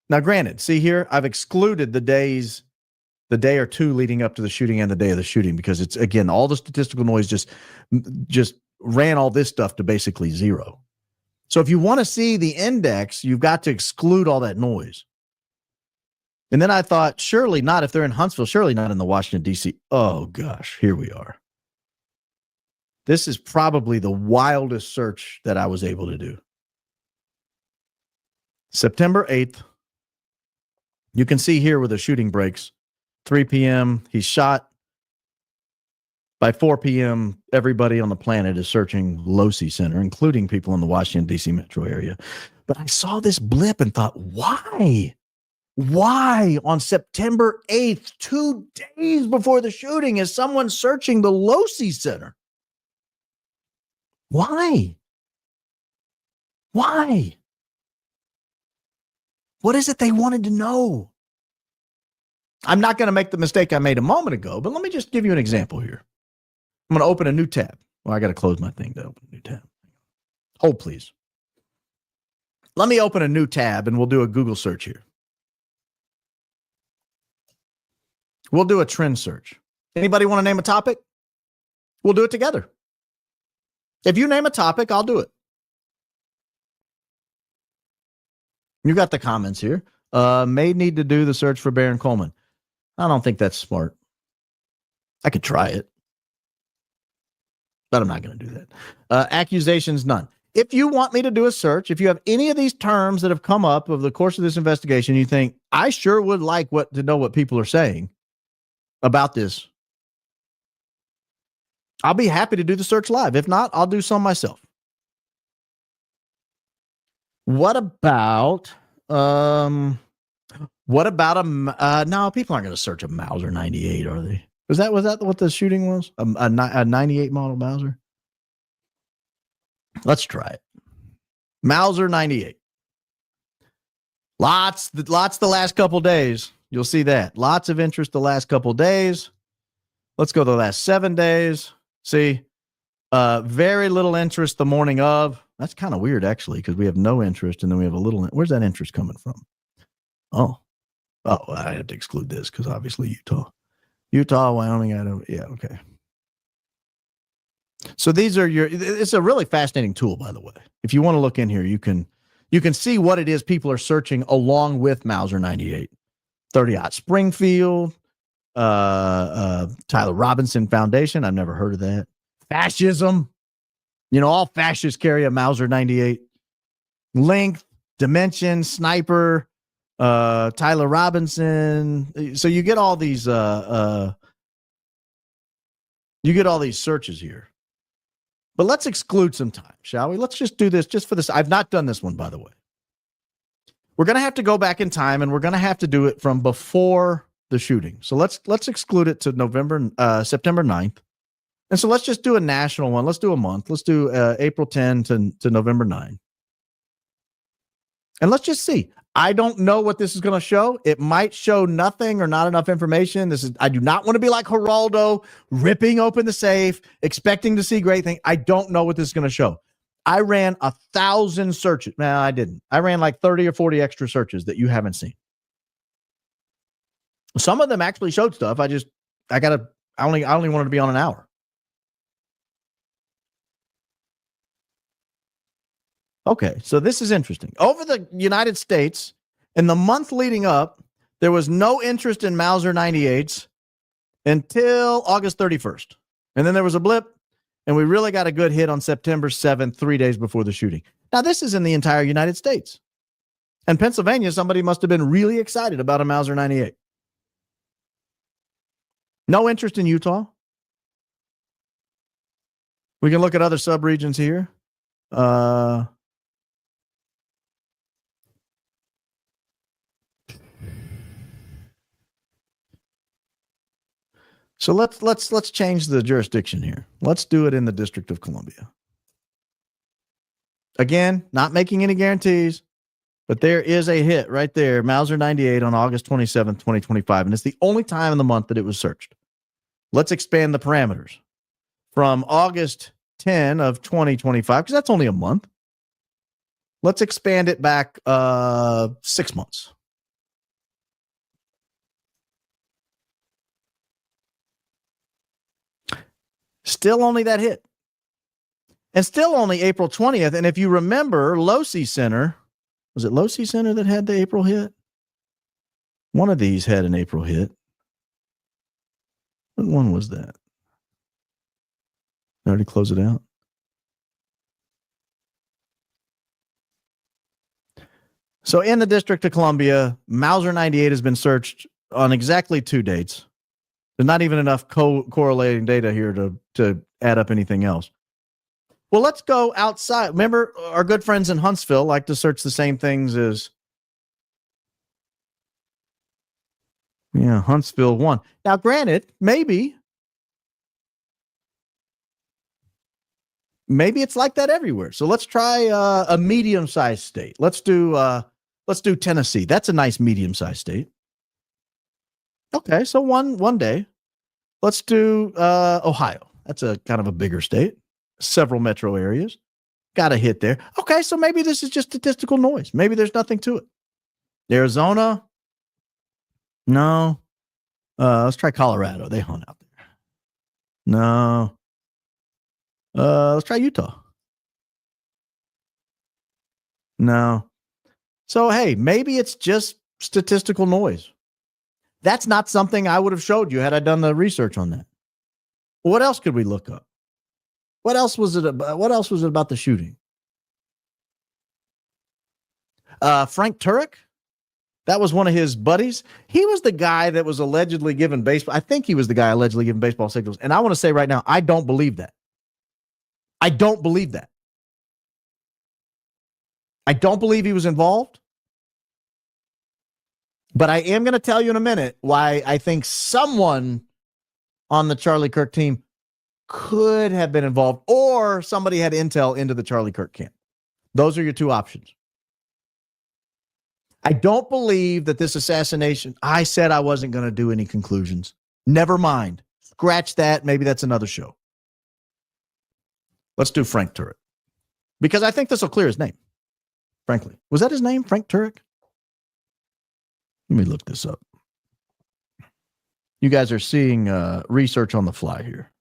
Now, granted, see here, I've excluded the day or two leading up to the shooting and the day of the shooting because it's, again, all the statistical noise just ran all this stuff to basically zero. So if you want to see the index, you've got to exclude all that noise. And then I thought, surely not if they're in Huntsville, surely not in the Washington, D.C. Oh, gosh, here we are. This is probably the wildest search that I was able to do. September 8th. You can see here where the shooting breaks. 3 p.m., he's shot. By 4 p.m., everybody on the planet is searching Losee Center, including people in the Washington, D.C. metro area. But I saw this blip and thought, why? Why on September 8th, 2 days before the shooting, is someone searching the Losee Center? Why? Why? What is it they wanted to know? I'm not going to make the mistake I made a moment ago, but let me just give you an example here. I'm going to open a new tab. Well, I got to close my thing to open a new tab. Hold, please. Let me open a new tab and we'll do a Google search here. We'll do a trend search. Anybody want to name a topic? We'll do it together. If you name a topic, I'll do it. You got the comments here. May need to do the search for Baron Coleman. I don't think that's smart. I could try it, but I'm not going to do that. Accusations, none. If you want me to do a search, if you have any of these terms that have come up over the course of this investigation, you think, I sure would like to know what people are saying about this, I'll be happy to do the search live. If not, I'll do some myself. What about no, people aren't going to search a Mauser 98, are they? Was that what the shooting was? A 98 model Mauser? Let's try it. Mauser 98. Lots the last couple days. You'll see that. Lots of interest the last couple days. Let's go the last 7 days. See, very little interest the morning of. That's kind of weird, actually, because we have no interest and then we have a little. Where's that interest coming from? Oh, I have to exclude this because obviously Utah, Wyoming, yeah, okay. So these are it's a really fascinating tool, by the way. If you want to look in here, you can see what it is people are searching along with Mauser 98. 30-aught Springfield, Tyler Robinson Foundation. I've never heard of that. Fascism. All fascists carry a Mauser 98. Length, dimension, sniper, Tyler Robinson. So you get all these searches here. But let's exclude some time, shall we? Let's just do this just for this. I've not done this one, by the way. We're going to have to go back in time and we're going to have to do it from before the shooting. So let's exclude it to September 9th. And so let's just do a national one. Let's do a month. Let's do April 10 to November 9. And let's just see. I don't know what this is going to show. It might show nothing or not enough information. I do not want to be like Geraldo, ripping open the safe, expecting to see great things. I don't know what this is going to show. I ran 1,000 searches. No, I didn't. I ran like 30 or 40 extra searches that you haven't seen. Some of them actually showed stuff. I only wanted to be on an hour. Okay, so this is interesting. Over the United States, in the month leading up, there was no interest in Mauser 98s until August 31st. And then there was a blip, and we really got a good hit on September 7th, 3 days before the shooting. Now, this is in the entire United States. And Pennsylvania, somebody must have been really excited about a Mauser 98. No interest in Utah. We can look at other subregions here. So let's change the jurisdiction here. Let's do it in the District of Columbia. Again, not making any guarantees, but there is a hit right there, Mauser 98 on August 27th, 2025, and it's the only time in the month that it was searched. Let's expand the parameters from August 10 of 2025, because that's only a month. Let's expand it back 6 months. Still only that hit. And still only April 20th. And if you remember, Losi Center, was it Losi Center that had the April hit? One of these had an April hit. What one was that? I already close it out. So in the District of Columbia, Mauser 98 has been searched on exactly 2 dates. There's not even enough correlating data here to add up anything else. Well, let's go outside. Remember, our good friends in Huntsville like to search the same things as Huntsville 1. Now, granted, maybe it's like that everywhere. So let's try a medium-sized state. Let's do Tennessee. That's a nice medium-sized state. Okay, so one day. Let's do Ohio. That's a kind of a bigger state. Several metro areas. Got a hit there. Okay, so maybe this is just statistical noise. Maybe there's nothing to it. Arizona? No. Let's try Colorado. They hunt out there. No. Let's try Utah. No. So, hey, maybe it's just statistical noise. That's not something I would have showed you had I done the research on that. What else could we look up? What else was it about the shooting? Frank Turek? That was one of his buddies. He was the guy that was allegedly given baseball. I think he was the guy allegedly given baseball signals. And I want to say right now, I don't believe that. I don't believe that. I don't believe he was involved. But I am going to tell you in a minute why I think someone on the Charlie Kirk team could have been involved, or somebody had intel into the Charlie Kirk camp. Those are your two options. I don't believe that this assassination, I said I wasn't going to do any conclusions. Never mind. Scratch that. Maybe that's another show. Let's do Frank Turek. Because I think this will clear his name. Frankly. Was that his name? Frank Turek? Let me look this up. You guys are seeing research on the fly here.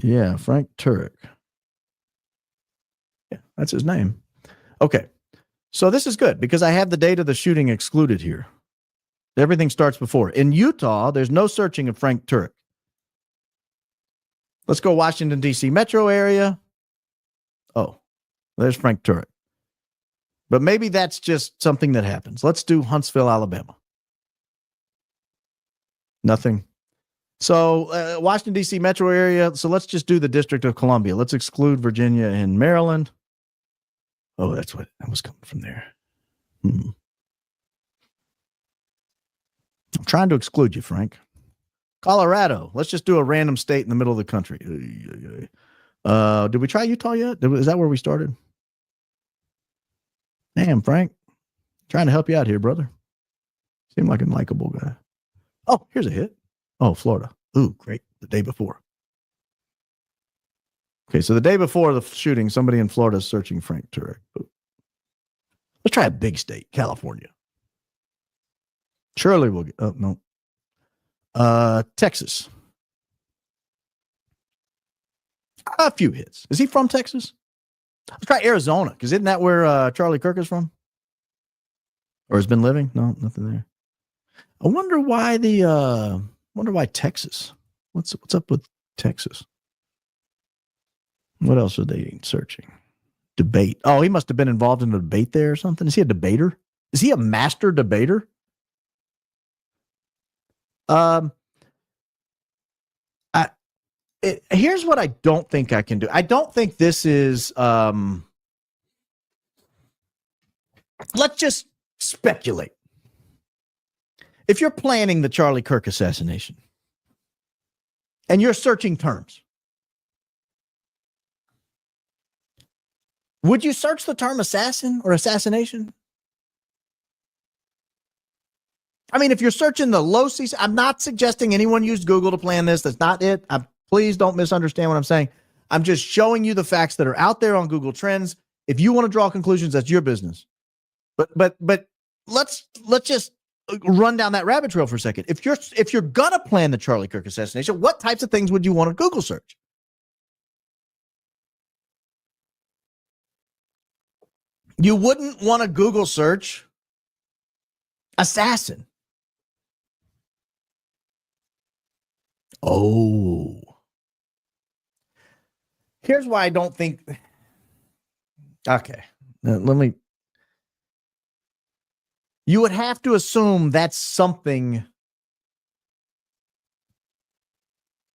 Yeah, Frank Turek. Yeah, that's his name. Okay. So this is good because I have the date of the shooting excluded here. Everything starts before. In Utah, there's no searching of Frank Turek. Let's go Washington, D.C. metro area. Oh, there's Frank Turek. But maybe that's just something that happens. Let's do Huntsville, Alabama. Nothing. So Washington, D.C. metro area. So let's just do the District of Columbia. Let's exclude Virginia and Maryland. Oh, that's what that was coming from there. I'm trying to exclude you, Frank. Colorado. Let's just do a random state in the middle of the country. Did we try Utah yet? Is that where we started? Damn, Frank. Trying to help you out here, brother. Seem like a likable guy. Oh, here's a hit. Oh, Florida. Ooh, great. The day before. Okay, so the day before the shooting, somebody in Florida is searching Frank Turek. Let's try a big state, California. Surely we'll get. Oh, no. Texas. A few hits. Is he from Texas? Let's try Arizona, because isn't that where Charlie Kirk is from? Or has been living? No, nothing there. I wonder why Texas. What's up with Texas? What else are they searching? Debate. Oh, he must have been involved in a debate there or something. Is he a debater? Is he a master debater? Here's what I don't think I can do. I don't think this is. Let's just speculate. If you're planning the Charlie Kirk assassination and you're searching terms, would you search the term assassin or assassination? I mean, if you're searching the low season, I'm not suggesting anyone used Google to plan this. That's not it. Please don't misunderstand what I'm saying. I'm just showing you the facts that are out there on Google Trends. If you want to draw conclusions, that's your business. But let's just run down that rabbit trail for a second. If you're gonna plan the Charlie Kirk assassination, what types of things would you want to Google search? You wouldn't want to Google search assassin. Oh. Here's why I don't think. Okay. Let me. You would have to assume that's something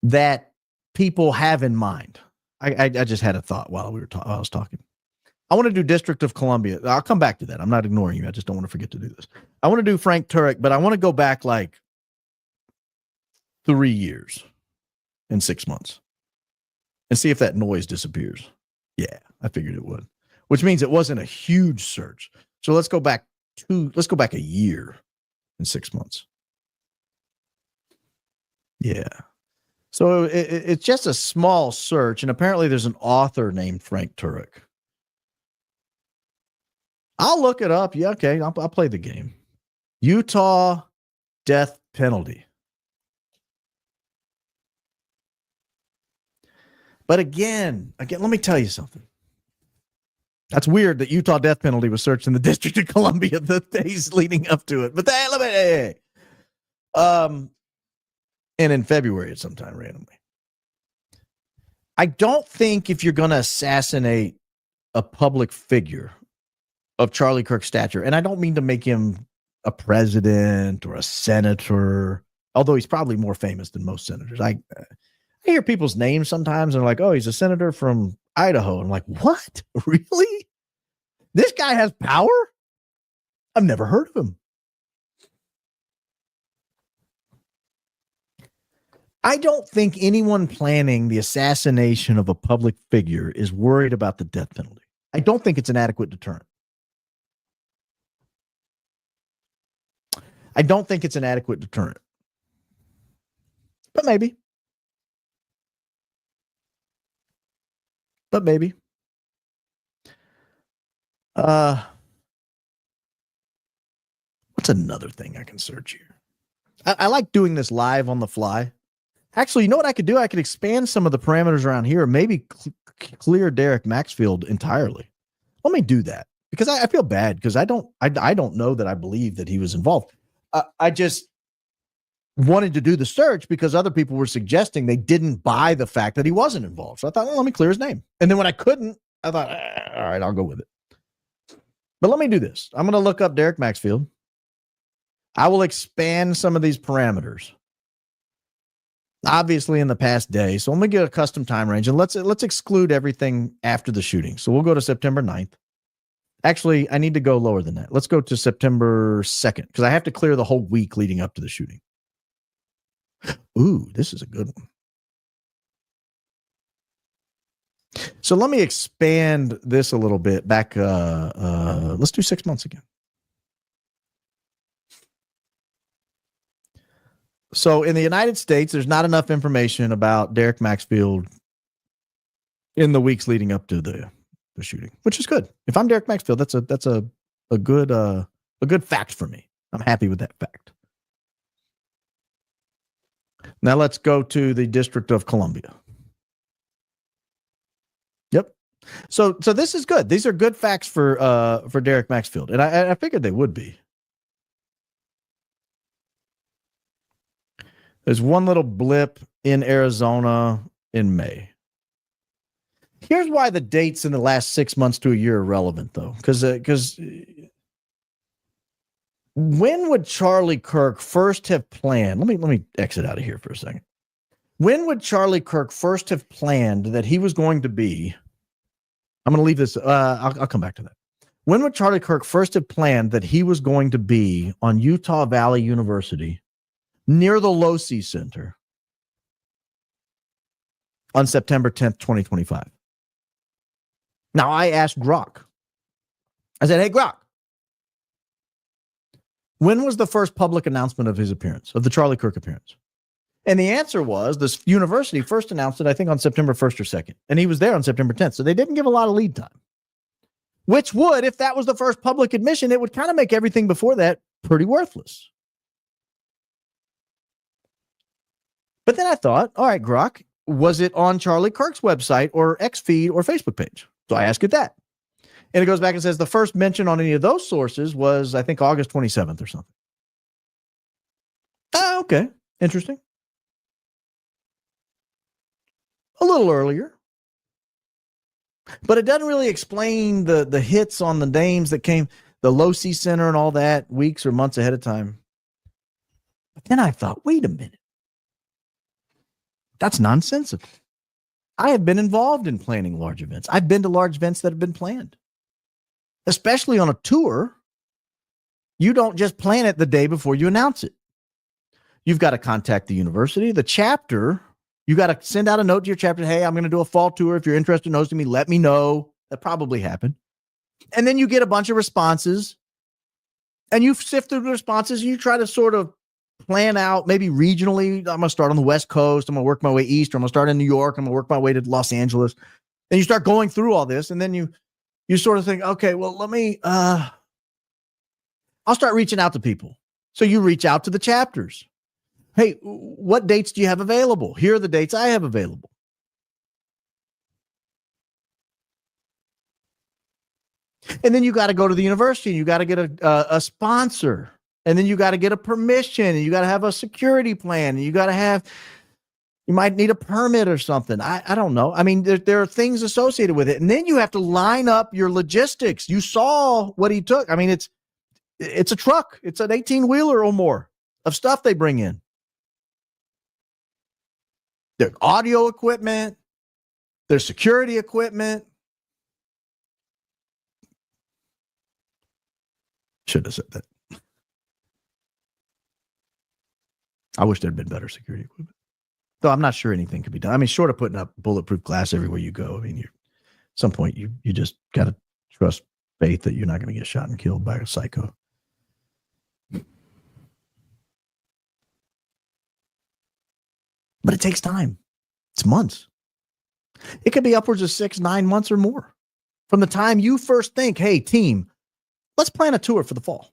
that people have in mind. I just had a thought while I was talking. I want to do District of Columbia. I'll come back to that. I'm not ignoring you. I just don't want to forget to do this. I want to do Frank Turek, but I want to go back like 3 years and 6 months and see if that noise disappears. Yeah, I figured it would, which means it wasn't a huge search. So let's go back a year and 6 months. Yeah. So it's just a small search, and apparently there's an author named Frank Turek. I'll look it up. Yeah, okay. I'll play the game. Utah death penalty. But again, let me tell you something. That's weird that Utah death penalty was searched in the District of Columbia the days leading up to it. But and in February at some time randomly. I don't think if you're going to assassinate a public figure of Charlie Kirk's stature, and I don't mean to make him a president or a senator, although he's probably more famous than most senators. I hear people's names sometimes and they're like, oh, he's a senator from Idaho. I'm like, what? Really? This guy has power? I've never heard of him. I don't think anyone planning the assassination of a public figure is worried about the death penalty. I don't think it's an adequate deterrent. I don't think it's an adequate deterrent. But maybe. What's another thing I can search here? I like doing this live on the fly. Actually, you know what I could do? I could expand some of the parameters around here, maybe clear Derek Maxfield entirely. Let me do that because I feel bad because I don't know that I believe that he was involved. I just wanted to do the search because other people were suggesting they didn't buy the fact that he wasn't involved. So I thought, well, let me clear his name. And then when I couldn't, I thought, all right, I'll go with it. But let me do this. I'm going to look up Derek Maxfield. I will expand some of these parameters. Obviously in the past day. So I'm going to get a custom time range and let's exclude everything after the shooting. So we'll go to September 9th. Actually, I need to go lower than that. Let's go to September 2nd because I have to clear the whole week leading up to the shooting. Ooh, this is a good one. So let me expand this a little bit back. Let's do 6 months again. So in the United States, there's not enough information about Derek Maxfield in the weeks leading up to the shooting, which is good. If I'm Derek Maxfield, that's a good fact for me. I'm happy with that fact. Now let's go to the District of Columbia. Yep. So this is good. These are good facts for Derek Maxfield, and I figured they would be. There's one little blip in Arizona in May. Here's why the dates in the last 6 months to a year are relevant, though, because when would Charlie Kirk first have planned? Let me exit out of here for a second. When would Charlie Kirk first have planned that he was going to be? I'm going to leave this. I'll come back to that. When would Charlie Kirk first have planned that he was going to be on Utah Valley University near the Losi Center on September 10th, 2025? Now, I asked Grok. I said, hey, Grok, when was the first public announcement of his appearance, of the Charlie Kirk appearance? And the answer was this university first announced it, I think, on September 1st or 2nd. And he was there on September 10th. So they didn't give a lot of lead time, which would, if that was the first public admission, it would kind of make everything before that pretty worthless. But then I thought, all right, Grok, was it on Charlie Kirk's website or X feed or Facebook page? So I asked it that. And it goes back and says the first mention on any of those sources was, I think, August 27th or something. Oh, okay. Interesting. A little earlier. But it doesn't really explain the hits on the names that came, the Losi Center and all that, weeks or months ahead of time. But then I thought, wait a minute. That's nonsensical. I have been involved in planning large events. I've been to large events that have been planned, especially on a tour. You don't just plan it the day before you announce it. You've got to contact the university, the chapter. You got to send out a note to your chapter. Hey, I'm going to do a fall tour. If you're interested in hosting me, let me know. That probably happened. And then you get a bunch of responses and you sift through the responses and you try to sort of plan out maybe regionally. I'm going to start on the West Coast. I'm going to work my way east. Or I'm going to start in New York. I'm going to work my way to Los Angeles. And you start going through all this. And then you sort of think, okay, well, let me, I'll start reaching out to people. So you reach out to the chapters. Hey, what dates do you have available? Here are the dates I have available. And then you got to go to the university and you got to get a sponsor. And then you got to get a permission and you got to have a security plan. And you got to have, you might need a permit or something. I don't know. I mean, there are things associated with it. And then you have to line up your logistics. You saw what he took. I mean, it's a truck. It's an 18-wheeler or more of stuff they bring in. Their audio equipment, their security equipment. Should have said that. I wish there'd been better security equipment. Though I'm not sure anything could be done. I mean, short of putting up bulletproof glass everywhere you go. I mean, at some point you just got to trust faith that you're not going to get shot and killed by a psycho. But it takes time. It's months. It could be upwards of 6-9 months or more from the time you first think, hey, team, let's plan a tour for the fall.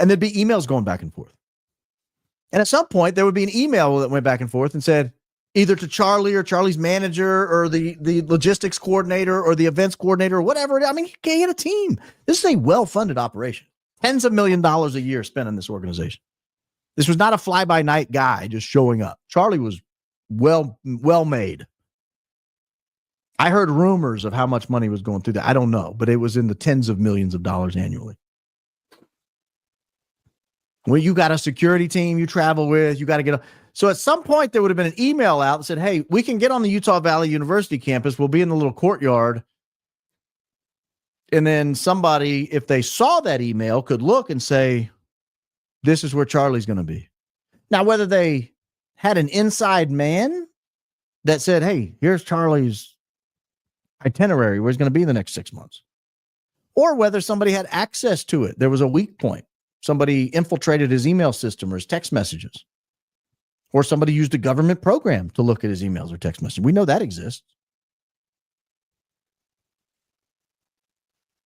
And there'd be emails going back and forth. And at some point, there would be an email that went back and forth and said, either to Charlie or Charlie's manager or the logistics coordinator or the events coordinator or whatever. I mean, you can't get a team. This is a well-funded operation. Tens of $millions a year spent on this organization. This was not a fly-by-night guy just showing up. Charlie was well made. I heard rumors of how much money was going through that. I don't know, but it was in the tens of millions of dollars annually. Well, you got a security team you travel with, you got to get a. So at some point, there would have been an email out that said, hey, we can get on the Utah Valley University campus. We'll be in the little courtyard And then somebody, if they saw that email, could look and say, this is where Charlie's going to be. Now, whether they had an inside man that said, hey, here's Charlie's itinerary where he's going to be the next 6 months, or whether somebody had access to it. There was a weak point. Somebody infiltrated his email system or his text messages, or somebody used a government program to look at his emails or text messages. We know that exists.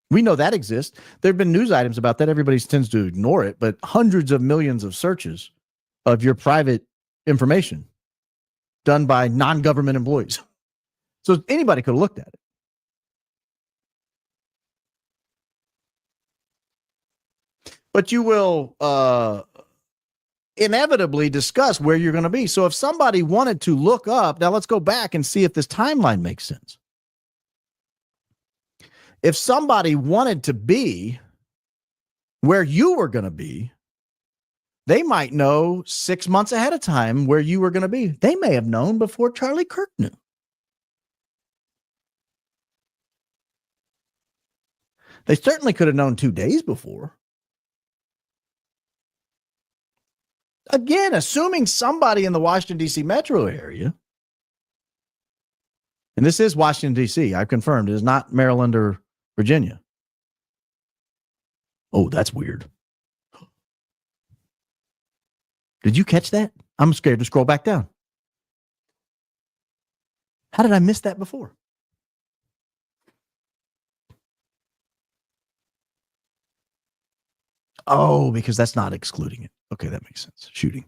We know that exists. There have been news items about that. Everybody tends to ignore it, but hundreds of millions of searches of your private information done by non-government employees. So anybody could have looked at it. But you will inevitably discuss where you're going to be. So if somebody wanted to look up, now let's go back and see if this timeline makes sense. If somebody wanted to be where you were going to be, they might know 6 months ahead of time where you were going to be. They may have known before Charlie Kirk knew. They certainly could have known 2 days before. Again, assuming somebody in the Washington, D.C. metro area, and this is Washington, D.C., I've confirmed, it is not Maryland or Virginia. Oh, that's weird. Did you catch that? I'm scared to scroll back down. How did I miss that before? Oh, because that's not excluding it. Okay, that makes sense. Shooting.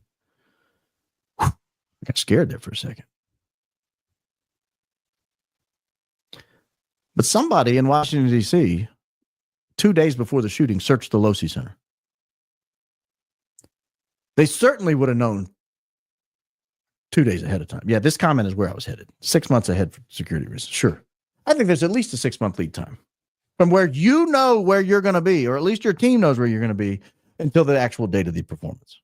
Whew. I got scared there for a second. But somebody in Washington, D.C., 2 days before the shooting, searched the Losi Center. They certainly would have known 2 days ahead of time. Yeah, this comment is where I was headed. 6 months ahead for security reasons. Sure. I think there's at least a 6 month lead time from where you know where you're going to be, or at least your team knows where you're going to be, until the actual date of the performance.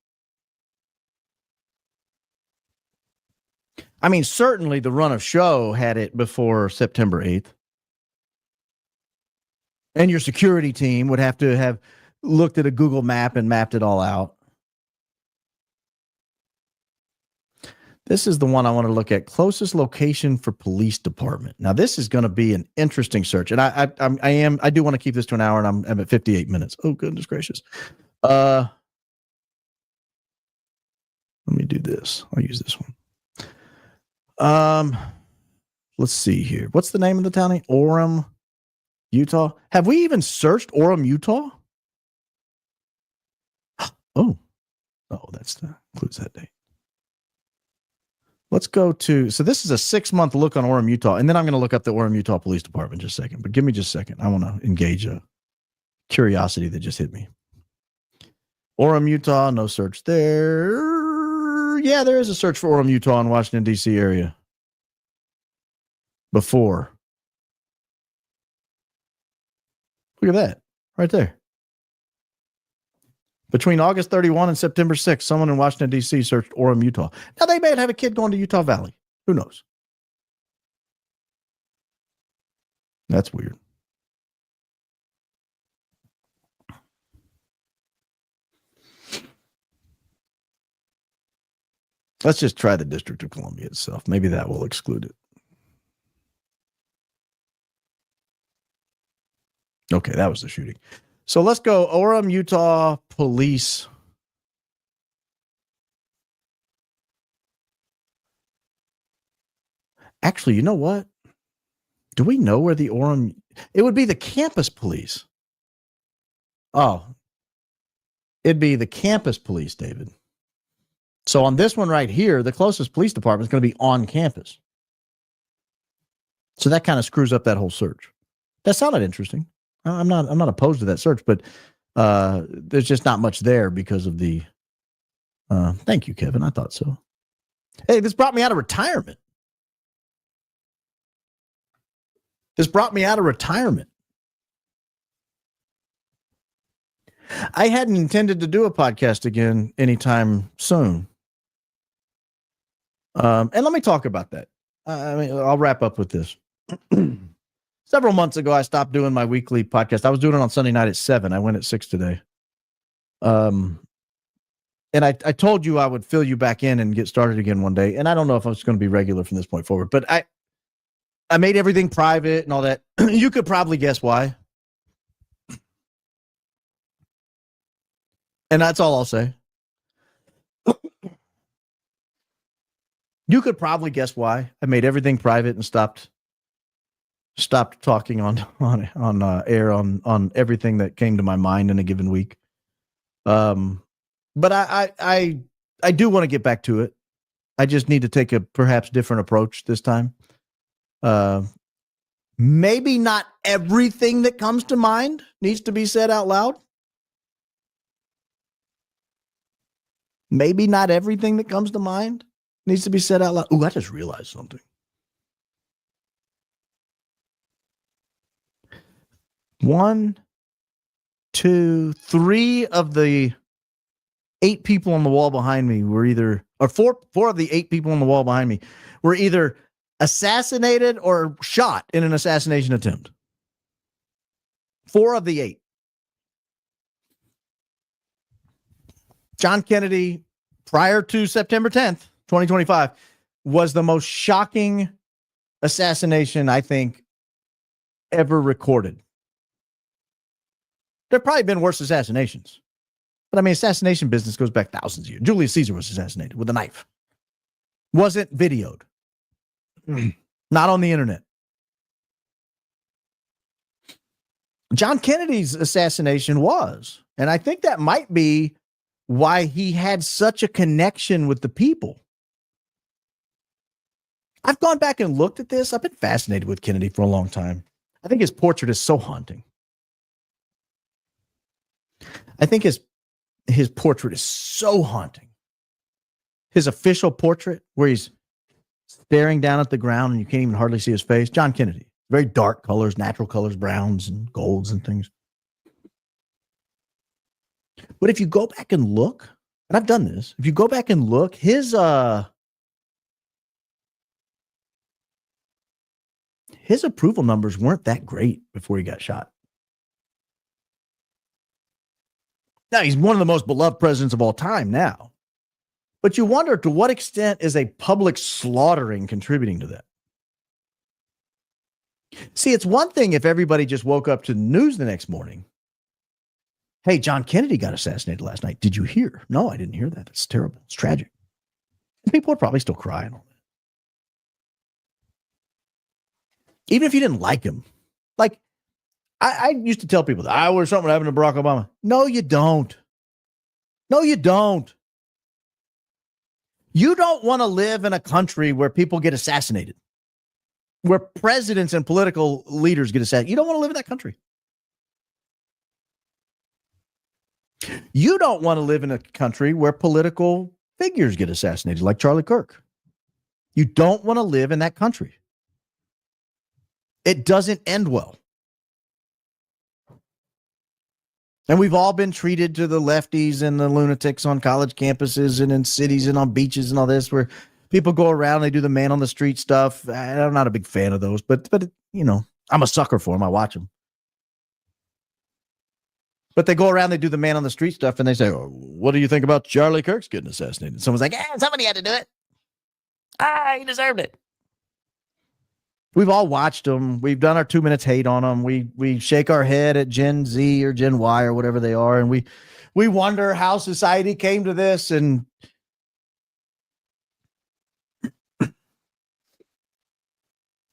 I mean, certainly the run of show had it before September 8th. And your security team would have to have looked at a Google map and mapped it all out. This is the one I want to look at. Closest location for police department. Now, this is going to be an interesting search. And I do want to keep this to an hour, and I'm at 58 minutes. Oh, goodness gracious. Let me do this. I'll use this one. Let's see here. What's the name of the town? Orem, Utah. Have we even searched Orem, Utah? Oh, that includes that date. Let's go to, so this is a 6 month look on Orem, Utah. And then I'm going to look up the Orem, Utah Police Department in just a second. But give me just a second. I want to engage a curiosity that just hit me. Orem, Utah, no search there. Yeah, there is a search for Orem, Utah in Washington, D.C. area. Before. Look at that. Right there. Between August 31 and September 6th, someone in Washington, D.C. searched Orem, Utah. Now, they may have a kid going to Utah Valley. Who knows? That's weird. Let's just try the District of Columbia itself. Maybe that will exclude it. Okay, that was the shooting. So let's go Orem, Utah Police. Actually, you know what? Do we know where the Orem... It would be the campus police. Oh. It'd be the campus police, David. So on this one right here, the closest police department is going to be on campus. So that kind of screws up that whole search. That sounded interesting. I'm not opposed to that search, but there's just not much there because of the. Thank you, Kevin. I thought so. Hey, this brought me out of retirement. I hadn't intended to do a podcast again anytime soon. And let me talk about that. I'll wrap up with this. Several months ago, I stopped doing my weekly podcast. I was doing it on Sunday night at 7. I went at 6 today. And I told you I would fill you back in and get started again one day. And I don't know if I was going to be regular from this point forward, but I made everything private and all that. You could probably guess why. And that's all I'll say. You could probably guess why I made everything private and stopped talking on air on everything that came to my mind in a given week. But I do want to get back to it. I just need to take a perhaps different approach this time. Maybe not everything that comes to mind needs to be said out loud. Maybe not everything that comes to mind needs to be said out loud. Ooh, I just realized something. 1, 2, 3 of the 8 people on the wall behind me were either, or four of the 8 people on the wall behind me were either assassinated or shot in an assassination attempt. 4 of the 8. John Kennedy, prior to September 10th, 2025, was the most shocking assassination, I think, ever recorded. There have probably been worse assassinations. But I mean, assassination business goes back thousands of years. Julius Caesar was assassinated with a knife. Wasn't videoed. Not on the internet. John Kennedy's assassination was. And I think that might be why he had such a connection with the people. I've gone back and looked at this. I've been fascinated with Kennedy for a long time. I think his portrait is so haunting. I think his portrait is so haunting. His official portrait, where he's staring down at the ground and you can't even hardly see his face. John Kennedy. Very dark colors, natural colors, browns and golds and things. But if you go back and look, and I've done this, if you go back and look, his approval numbers weren't that great before he got shot. Now, he's one of the most beloved presidents of all time now. But you wonder, to what extent is a public slaughtering contributing to that? See, it's one thing if everybody just woke up to the news the next morning. Hey, John Kennedy got assassinated last night. Did you hear? No, I didn't hear that. It's terrible. It's tragic. And people are probably still crying. Even if you didn't like him. Like, I used to tell people that I wish something happened to Barack Obama. No, you don't. No, you don't. You don't want to live in a country where people get assassinated, where presidents and political leaders get assassinated. You don't want to live in that country. You don't want to live in a country where political figures get assassinated, like Charlie Kirk. You don't want to live in that country. It doesn't end well. And we've all been treated to the lefties and the lunatics on college campuses and in cities and on beaches and all this, where people go around, they do the man on the street stuff. I'm not a big fan of those, but you know, I'm a sucker for them. I watch them. But they go around, they do the man on the street stuff, and they say, oh, what do you think about Charlie Kirk's getting assassinated? Someone's like, somebody had to do it. He deserved it. We've all watched them. We've done our 2 minutes hate on them. We shake our head at Gen Z or Gen Y or whatever they are, and we wonder how society came to this. And I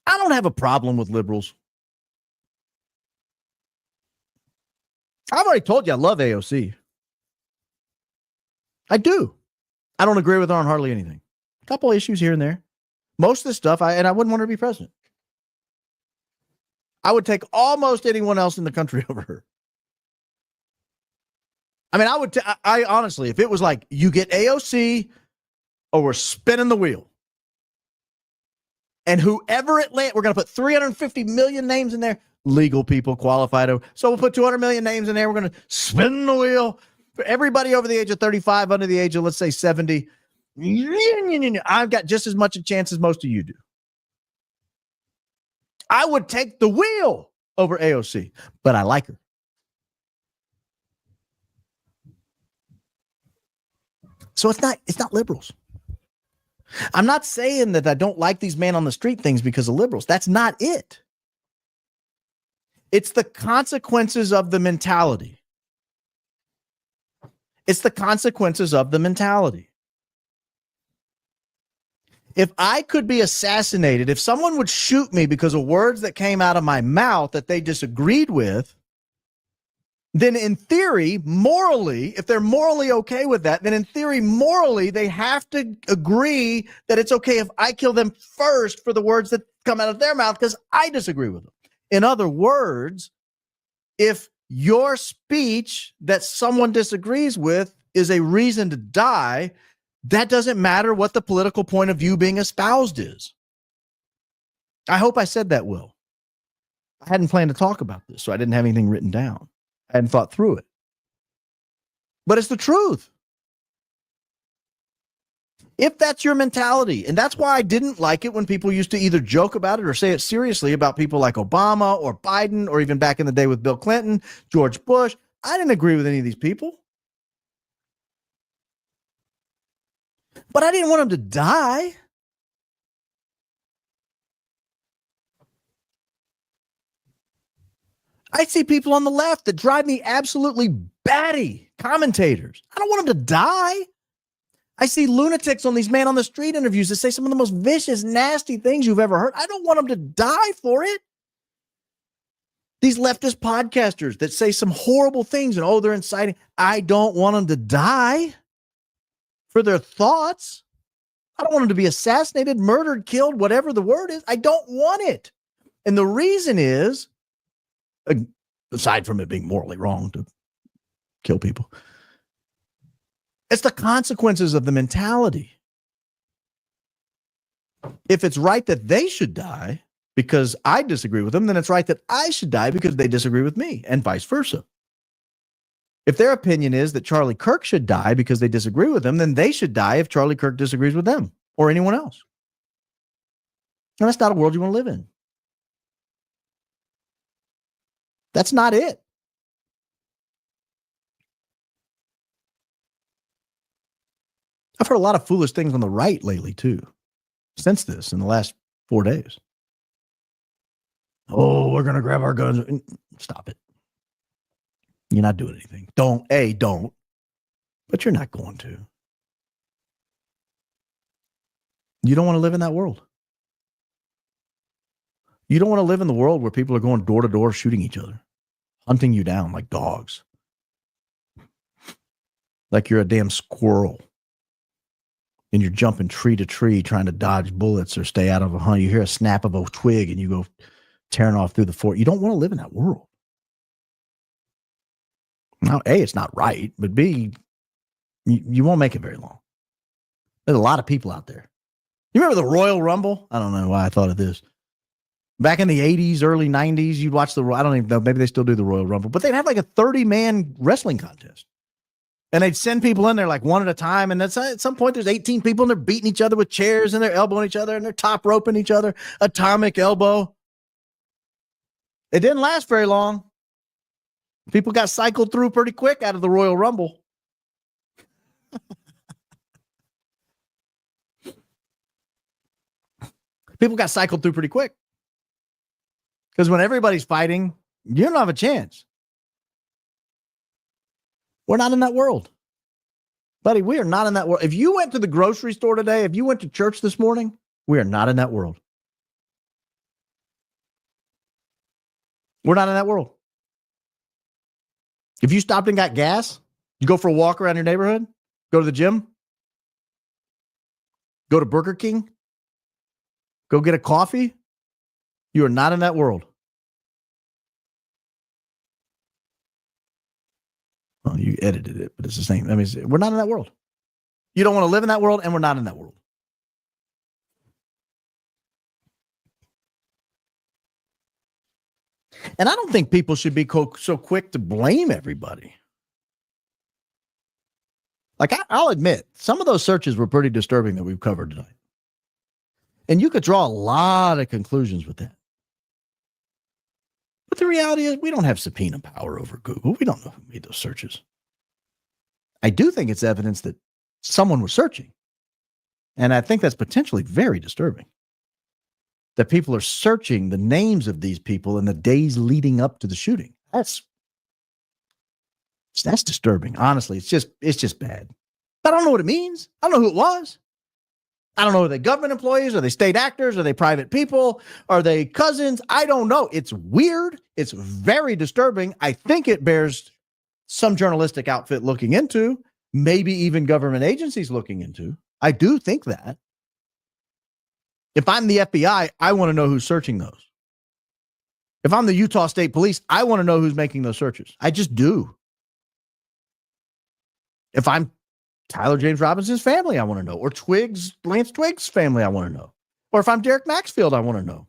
don't have a problem with liberals. I've already told you I love AOC. I do. I don't agree with her on hardly anything. A couple issues here and there. Most of the stuff, I wouldn't want her to be president. I would take almost anyone else in the country over her. I mean, I honestly, if it was like, you get AOC or we're spinning the wheel. And whoever it lands, we're going to put 350 million names in there. Legal people qualified. So we'll put 200 million names in there. We're going to spin the wheel for everybody over the age of 35, under the age of, let's say, 70. I've got just as much a chance as most of you do. I would take the wheel over AOC, but I like her. So it's not liberals. I'm not saying that I don't like these man on the street things because of liberals. That's not it. It's the consequences of the mentality. It's the consequences of the mentality. If I could be assassinated, if someone would shoot me because of words that came out of my mouth that they disagreed with, then in theory, morally, if they're morally okay with that, then in theory, morally, they have to agree that it's okay if I kill them first for the words that come out of their mouth because I disagree with them. In other words, if your speech that someone disagrees with is a reason to die, that doesn't matter what the political point of view being espoused is. I hope I said that well. I hadn't planned to talk about this, so I didn't have anything written down. I hadn't thought through it. But it's the truth. If that's your mentality, and that's why I didn't like it when people used to either joke about it or say it seriously about people like Obama or Biden or even back in the day with Bill Clinton, George Bush. I didn't agree with any of these people. But I didn't want them to die. I see people on the left that drive me absolutely batty, commentators. I don't want them to die. I see lunatics on these man on the street interviews that say some of the most vicious, nasty things you've ever heard. I don't want them to die for it. These leftist podcasters that say some horrible things and, oh, they're inciting. I don't want them to die for their thoughts. I don't want them to be assassinated, murdered, killed, whatever the word is. I don't want it. And the reason is, aside from it being morally wrong to kill people, it's the consequences of the mentality. If it's right that they should die because I disagree with them, then it's right that I should die because they disagree with me, and vice versa. If their opinion is that Charlie Kirk should die because they disagree with him, then they should die if Charlie Kirk disagrees with them or anyone else. And that's not a world you want to live in. That's not it. I've heard a lot of foolish things on the right lately, too, since this, in the last 4 days. Oh, we're going to grab our guns. Stop it. You're not doing anything. Don't. But you're not going to. You don't want to live in that world. You don't want to live in the world where people are going door to door shooting each other, hunting you down like dogs, like you're a damn squirrel. And you're jumping tree to tree trying to dodge bullets or stay out of a hunt. You hear a snap of a twig and you go tearing off through the fort. You don't want to live in that world. Now, A, it's not right, but B, you won't make it very long. There's a lot of people out there. You remember the Royal Rumble? I don't know why I thought of this. Back in the 80s, early 90s, you'd watch I don't even know, maybe they still do the Royal Rumble, but they'd have like a 30-man wrestling contest. And they'd send people in there like one at a time. And that's at some point there's 18 people and they're beating each other with chairs and they're elbowing each other and they're top roping each other. Atomic elbow. It didn't last very long. People got cycled through pretty quick out of the Royal Rumble. People got cycled through pretty quick. Because when everybody's fighting, you don't have a chance. We're not in that world. Buddy, we are not in that world. If you went to the grocery store today, if you went to church this morning, we are not in that world. We're not in that world. If you stopped and got gas, you go for a walk around your neighborhood, go to the gym, go to Burger King, go get a coffee, you are not in that world. Well, you edited it, but it's the same. I mean, we're not in that world. You don't want to live in that world, and we're not in that world. And I don't think people should be so quick to blame everybody. Like, I'll admit, some of those searches were pretty disturbing that we've covered tonight. And you could draw a lot of conclusions with that. But the reality is we don't have subpoena power over Google. We don't know who made those searches. I do think it's evidence that someone was searching. And I think that's potentially very disturbing. That people are searching the names of these people in the days leading up to the shooting. That's disturbing. Honestly, it's just bad. I don't know what it means. I don't know who it was. I don't know. Are they government employees? Are they state actors? Are they private people? Are they cousins? I don't know. It's weird. It's very disturbing. I think it bears some journalistic outfit looking into, maybe even government agencies looking into. I do think that. If I'm the FBI, I want to know who's searching those. If I'm the Utah State Police, I want to know who's making those searches. I just do. If I'm Tyler James Robinson's family, I want to know. Or Lance Twiggs' family, I want to know. Or if I'm Derek Maxfield, I want to know.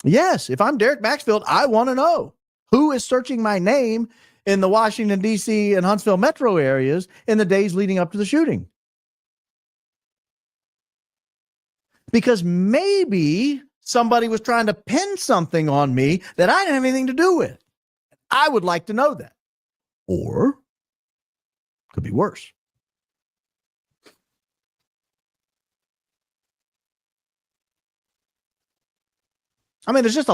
Yes, if I'm Derek Maxfield, I want to know who is searching my name in the Washington, D.C. and Huntsville metro areas in the days leading up to the shooting. Because maybe somebody was trying to pin something on me that I didn't have anything to do with. I would like to know that. Or could be worse. I mean, there's just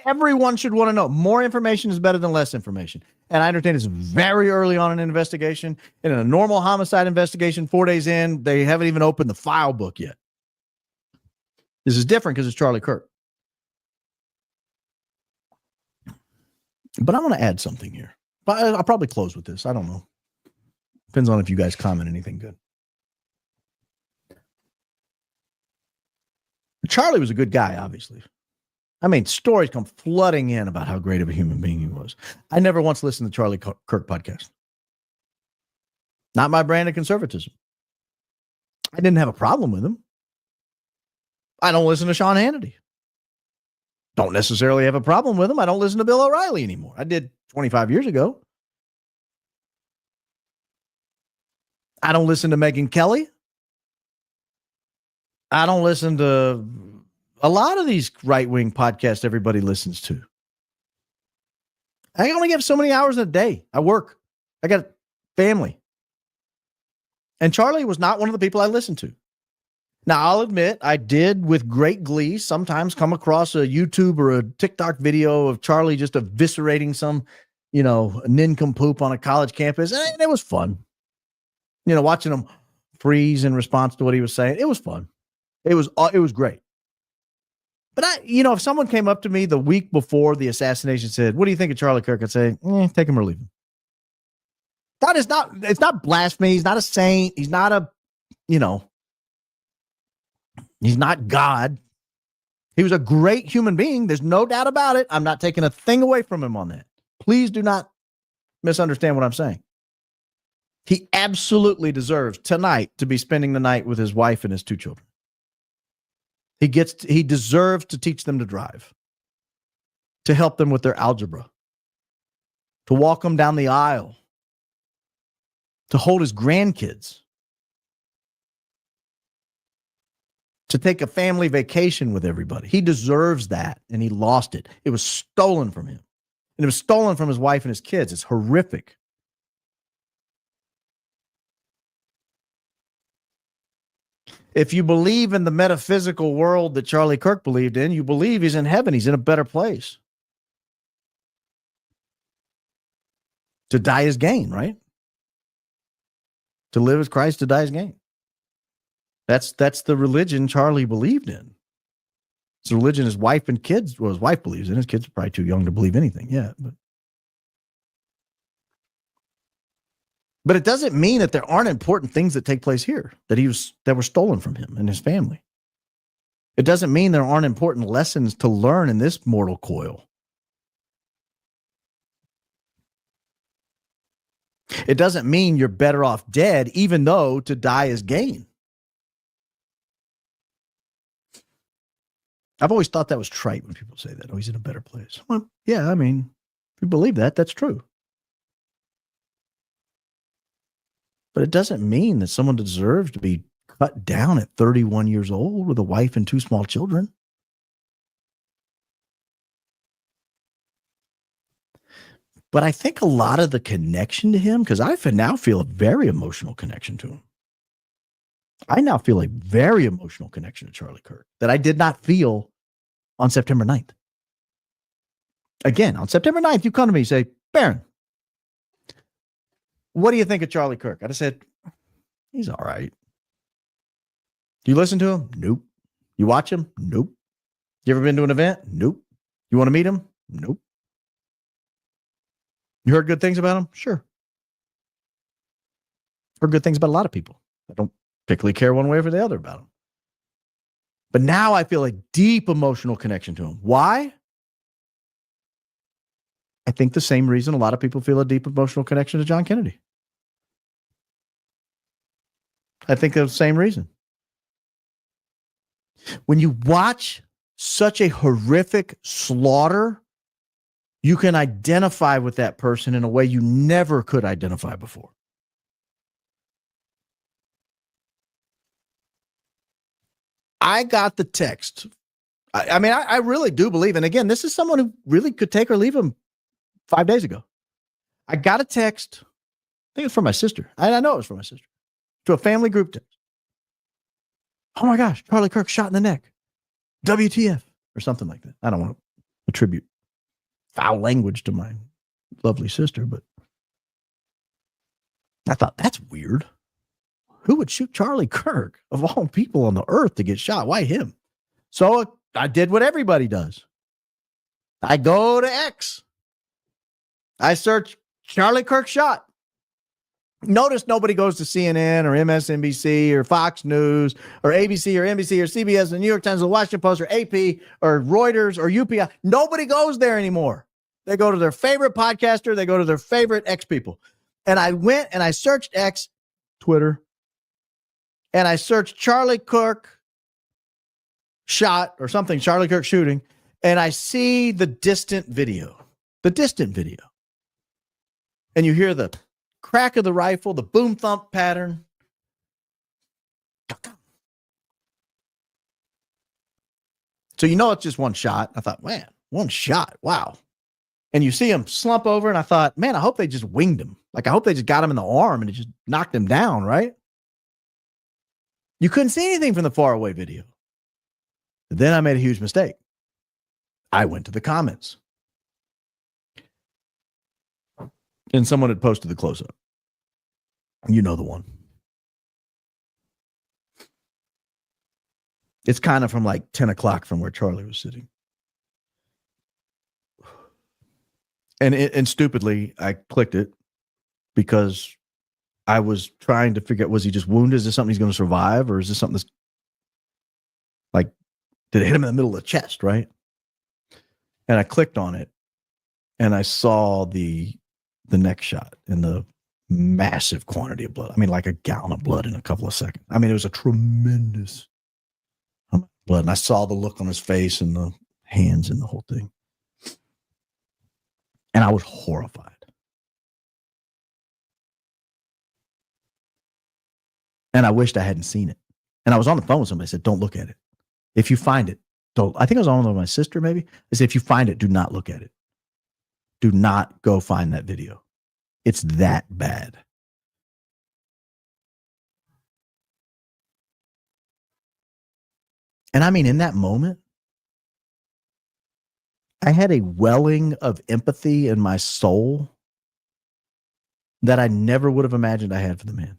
everyone should want to know. More information is better than less information. And I understand it's very early on in an investigation. In a normal homicide investigation, 4 days in, they haven't even opened the file book yet. This is different because it's Charlie Kirk. But I want to add something here. But I'll probably close with this. I don't know. Depends on if you guys comment anything good. Charlie was a good guy, obviously. I mean, stories come flooding in about how great of a human being he was. I never once listened to the Charlie Kirk podcast. Not my brand of conservatism. I didn't have a problem with him. I don't listen to Sean Hannity. Don't necessarily have a problem with him. I don't listen to Bill O'Reilly anymore. I did 25 years ago. I don't listen to Megyn Kelly. I don't listen to a lot of these right-wing podcasts everybody listens to. I only have so many hours in a day. I work. I got family. And Charlie was not one of the people I listened to. Now, I'll admit, I did with great glee sometimes come across a YouTube or a TikTok video of Charlie just eviscerating some, nincompoop on a college campus. And it was fun. Watching him freeze in response to what he was saying. It was fun. It was great. But if someone came up to me the week before the assassination said, "What do you think of Charlie Kirk?" I'd say, take him or leave him. It's not blasphemy. He's not a saint. He's not he's not God. He was a great human being. There's no doubt about it. I'm not taking a thing away from him on that. Please do not misunderstand what I'm saying. He absolutely deserves tonight to be spending the night with his wife and his 2 children. He deserves to teach them to drive, to help them with their algebra, to walk them down the aisle, to hold his grandkids, to take a family vacation with everybody. He deserves that, and he lost it. It was stolen from him, and it was stolen from his wife and his kids. It's horrific. If you believe in the metaphysical world that Charlie Kirk believed in, you believe he's in heaven. He's in a better place. To die is gain, right? To live as Christ, to die is gain. That's the religion Charlie believed in. It's a religion his wife and kids, his wife believes in. His kids are probably too young to believe anything yet. But it doesn't mean that there aren't important things that take place here that were stolen from him and his family. It doesn't mean there aren't important lessons to learn in this mortal coil. It doesn't mean you're better off dead, even though to die is gain. I've always thought that was trite when people say that. Oh, he's in a better place. Well, yeah, I mean, if you believe that, that's true. But it doesn't mean that someone deserves to be cut down at 31 years old with a wife and 2 small children. But I think a lot of the connection to him, because I now feel a very emotional connection to him. I now feel a very emotional connection to Charlie Kirk that I did not feel on September 9th. Again, on September 9th, you come to me and say, Barron, what do you think of Charlie Kirk? I just said, he's all right. You listen to him? Nope. You watch him? Nope. You ever been to an event? Nope. You want to meet him? Nope. You heard good things about him? Sure. Heard good things about a lot of people. I don't particularly care one way or the other about him. But now I feel a deep emotional connection to him. Why? I think the same reason a lot of people feel a deep emotional connection to John Kennedy. I think the same reason. When you watch such a horrific slaughter, you can identify with that person in a way you never could identify before. I got the text. I really do believe, and again, this is someone who really could take or leave him 5 days ago. I got a text. I think it was from my sister. I know it was from my sister. To a family group text. Oh my gosh, Charlie Kirk shot in the neck. WTF or something like that. I don't want to attribute foul language to my lovely sister, but I thought that's weird. Who would shoot Charlie Kirk of all people on the earth to get shot? Why him? So I did what everybody does. I go to X. I search Charlie Kirk shot. Notice nobody goes to CNN or MSNBC or Fox News or ABC or NBC or CBS, or the New York Times, or the Washington Post or AP or Reuters or UPI. Nobody goes there anymore. They go to their favorite podcaster. They go to their favorite X people. And I went and I searched X, Twitter, and I searched Charlie Kirk shot or something, Charlie Kirk shooting, and I see the distant video. And you hear the crack of the rifle, the boom thump pattern. So you know it's just one shot. I thought, man, one shot. Wow. And you see him slump over, and I thought, man, I hope they just winged him. Like, I hope they just got him in the arm and it just knocked him down, right? You couldn't see anything from the faraway video. Then I made a huge mistake. I went to the comments. And someone had posted the close-up. You know the one. It's kind of from like 10 o'clock from where Charlie was sitting. And stupidly, I clicked it because I was trying to figure out, was he just wounded? Is this something he's going to survive? Or is this something that's like, did it hit him in the middle of the chest, right? And I clicked on it and I saw the neck shot and the massive quantity of blood. I mean, like a gallon of blood in a couple of seconds. I mean, it was a tremendous amount of blood. And I saw the look on his face and the hands and the whole thing. And I was horrified. And I wished I hadn't seen it. And I was on the phone with somebody. I said, don't look at it. If you find it, don't. I think I was on with my sister, maybe. I said, if you find it, do not look at it. Do not go find that video. It's that bad. And I mean, in that moment, I had a welling of empathy in my soul that I never would have imagined I had for the man.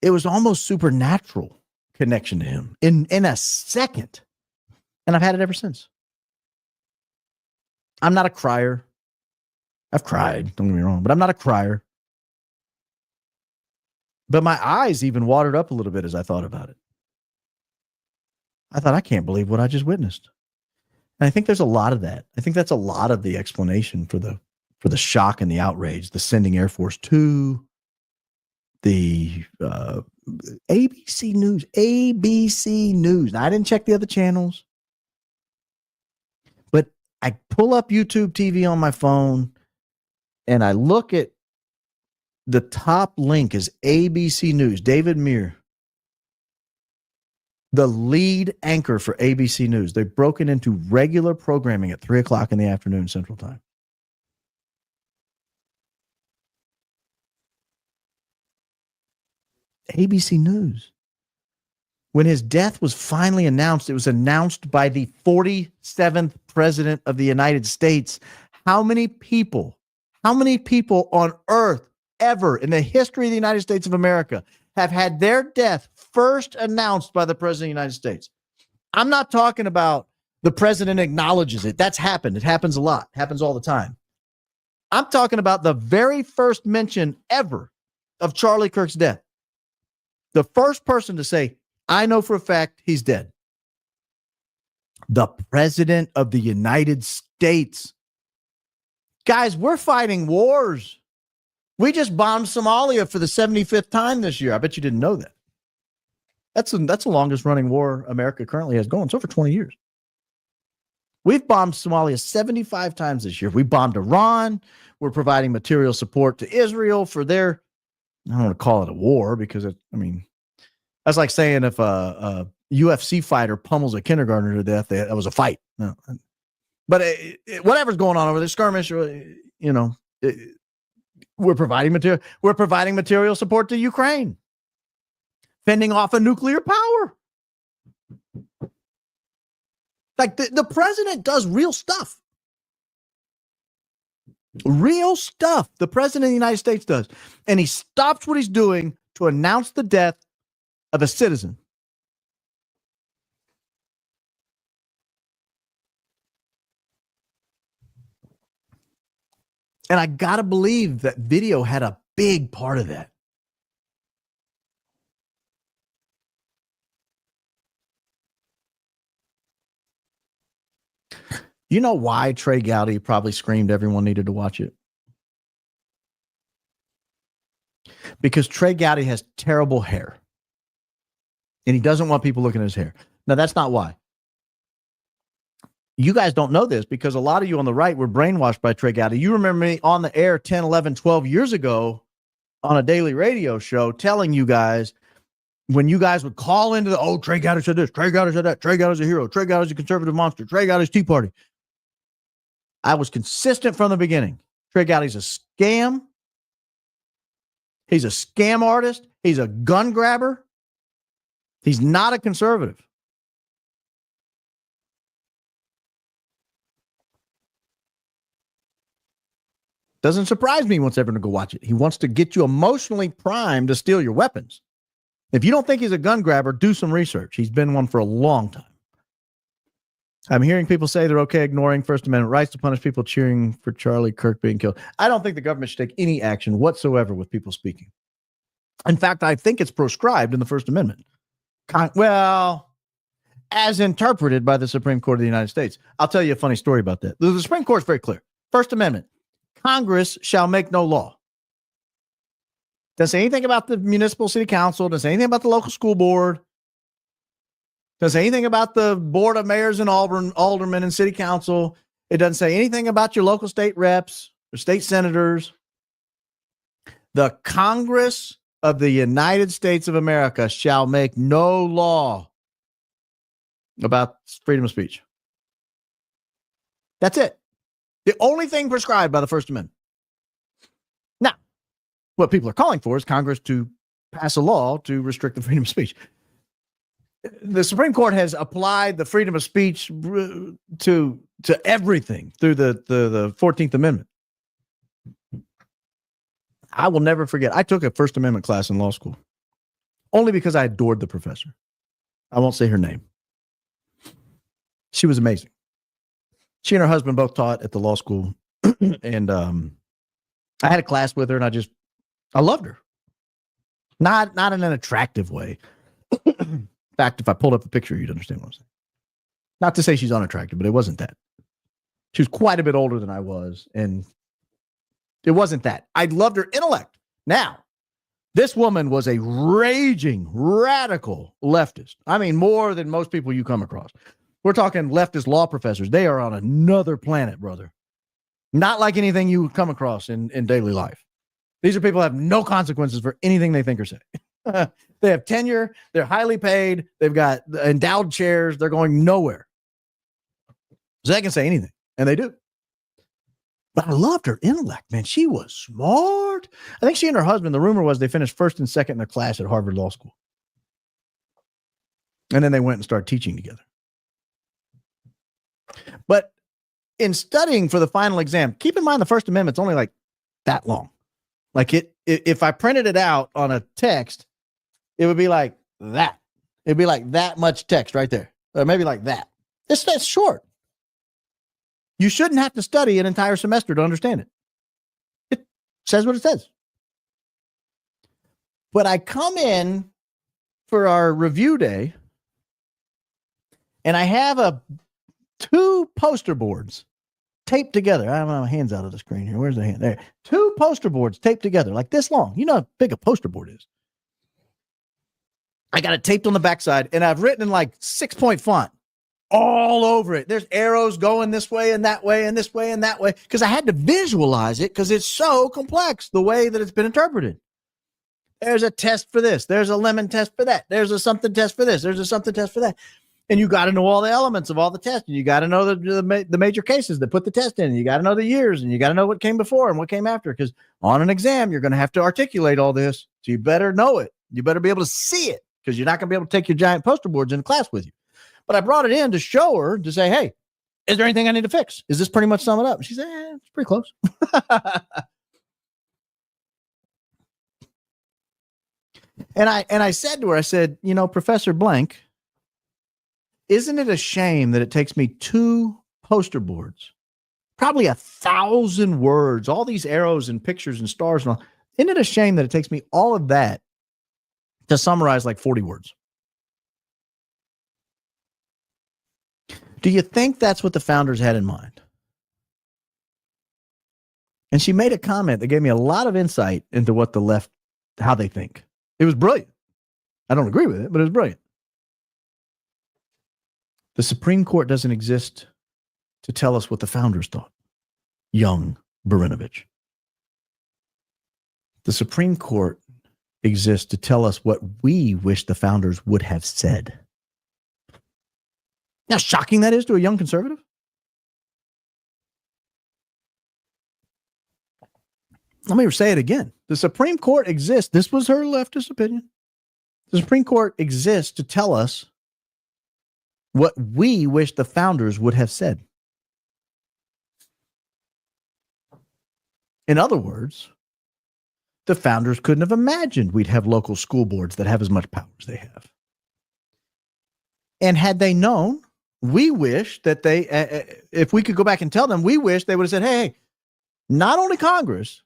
It was almost supernatural connection to him in a second. And I've had it ever since. I'm not a crier. I've cried, don't get me wrong, but I'm not a crier. But my eyes even watered up a little bit as I thought about it. I thought, I can't believe what I just witnessed. And I think there's a lot of that. I think that's a lot of the explanation for the shock and the outrage, the sending Air Force 2, the ABC News. Now, I didn't check the other channels, but I pull up YouTube TV on my phone and I look at the top link is ABC News, David Muir. the lead anchor for ABC News. They've broken into regular programming at 3 o'clock in the afternoon Central Time. ABC News. When his death was finally announced, it was announced by the 47th president of the United States. How many people on earth ever in the history of the United States of America have had their death first announced by the president of the United States? I'm not talking about the president acknowledges it. That's happened. It happens a lot. It happens all the time. I'm talking about the very first mention ever of Charlie Kirk's death. The first person to say, I know for a fact he's dead. The president of the United States. Guys, we're fighting wars. We just bombed Somalia for the 75th time this year. I bet you didn't know that. That's the longest running war America currently has going. It's over 20 years. We've bombed Somalia 75 times this year. We bombed Iran. We're providing material support to Israel for their, I don't want to call it a war because that's like saying if a UFC fighter pummels a kindergartner to death, that was a fight. No. But whatever's going on over there, skirmish, we're providing material. We're providing material support to Ukraine, fending off a nuclear power. Like the president does real stuff. Real stuff. The president of the United States does. And he stops what he's doing to announce the death of a citizen. And I got to believe that video had a big part of that. You know why Trey Gowdy probably screamed everyone needed to watch it? Because Trey Gowdy has terrible hair. And he doesn't want people looking at his hair. Now, that's not why. You guys don't know this because a lot of you on the right were brainwashed by Trey Gowdy. You remember me on the air 10, 11, 12 years ago on a daily radio show telling you guys when you guys would call into Trey Gowdy said this, Trey Gowdy said that, Trey Gowdy's a hero, Trey Gowdy's a conservative monster, Trey Gowdy's Tea Party. I was consistent from the beginning. Trey Gowdy's a scam. He's a scam artist. He's a gun grabber. He's not a conservative. Doesn't surprise me he wants everyone to go watch it. He wants to get you emotionally primed to steal your weapons. If you don't think he's a gun grabber, do some research. He's been one for a long time. I'm hearing people say they're okay ignoring First Amendment rights to punish people cheering for Charlie Kirk being killed. I don't think the government should take any action whatsoever with people speaking. In fact, I think it's proscribed in the First Amendment. As interpreted by the Supreme Court of the United States. I'll tell you a funny story about that. The Supreme Court is very clear. First Amendment, Congress shall make no law. Doesn't say anything about the municipal city council. Doesn't say anything about the local school board. Doesn't say anything about the board of mayors and aldermen and city council. It doesn't say anything about your local state reps or state senators. The Congress of the United States of America shall make no law about freedom of speech. That's it. The only thing prescribed by the First Amendment. Now, what people are calling for is Congress to pass a law to restrict the freedom of speech. The Supreme Court has applied the freedom of speech to everything through the 14th Amendment. I will never forget. I took a First Amendment class in law school only because I adored the professor. I won't say her name. She was amazing. She and her husband both taught at the law school. And I had a class with her and I loved her. Not in an attractive way. In fact, if I pulled up a picture, you'd understand what I'm saying. Not to say she's unattractive, but it wasn't that. She was quite a bit older than I was. And it wasn't that. I loved her intellect. Now, this woman was a raging, radical leftist. I mean, more than most people you come across. We're talking leftist law professors. They are on another planet, brother. Not like anything you would come across in daily life. These are people who have no consequences for anything they think or say. They have tenure. They're highly paid. They've got endowed chairs. They're going nowhere. So they can say anything, and they do. But I loved her intellect, man. She was smart. I think she and her husband, the rumor was they finished first and second in their class at Harvard Law School. And then they went and started teaching together. But in studying for the final exam, keep in mind the First Amendment's only like that long. Like if I printed it out on a text, it would be like that. It'd be like that much text right there. Or maybe like that. That's short. You shouldn't have to study an entire semester to understand it. It says what it says. But I come in for our review day, and I have two poster boards taped together. I have my hands out of the screen here. Where's the hand? There. Two poster boards taped together, like this long. You know how big a poster board is. I got it taped on the backside, and I've written in like 6-point font all over it. There's arrows going this way and that way and this way and that way, because I had to visualize it because it's so complex the way that it's been interpreted. There's a test for this. There's a lemon test for that. There's a something test for this. There's a something test for that. And you got to know all the elements of all the tests. And you got to know the major cases that put the test in. And you got to know the years. And you got to know what came before and what came after. Because on an exam, you're going to have to articulate all this. So you better know it. You better be able to see it, because you're not going to be able to take your giant poster boards into class with you. But I brought it in to show her, to say, hey, is there anything I need to fix? Is this pretty much sum it up? And she said, it's pretty close. And I said to her, I said, Professor Blank, isn't it a shame that it takes me two poster boards, probably 1,000 words, all these arrows and pictures and stars and all? Isn't it a shame that it takes me all of that to summarize like 40 words? Do you think that's what the founders had in mind? And she made a comment that gave me a lot of insight into what the left, how they think. It was brilliant. I don't agree with it, but it was brilliant. The Supreme Court doesn't exist to tell us what the founders thought. Young Barinovich. The Supreme Court exists to tell us what we wish the founders would have said. How shocking that is to a young conservative. Let me say it again. The Supreme Court exists. This was her leftist opinion. The Supreme Court exists to tell us what we wish the founders would have said. In other words, the founders couldn't have imagined we'd have local school boards that have as much power as they have. And had they known, we wish that they, if we could go back and tell them, we wish they would have said, hey, not only Congress,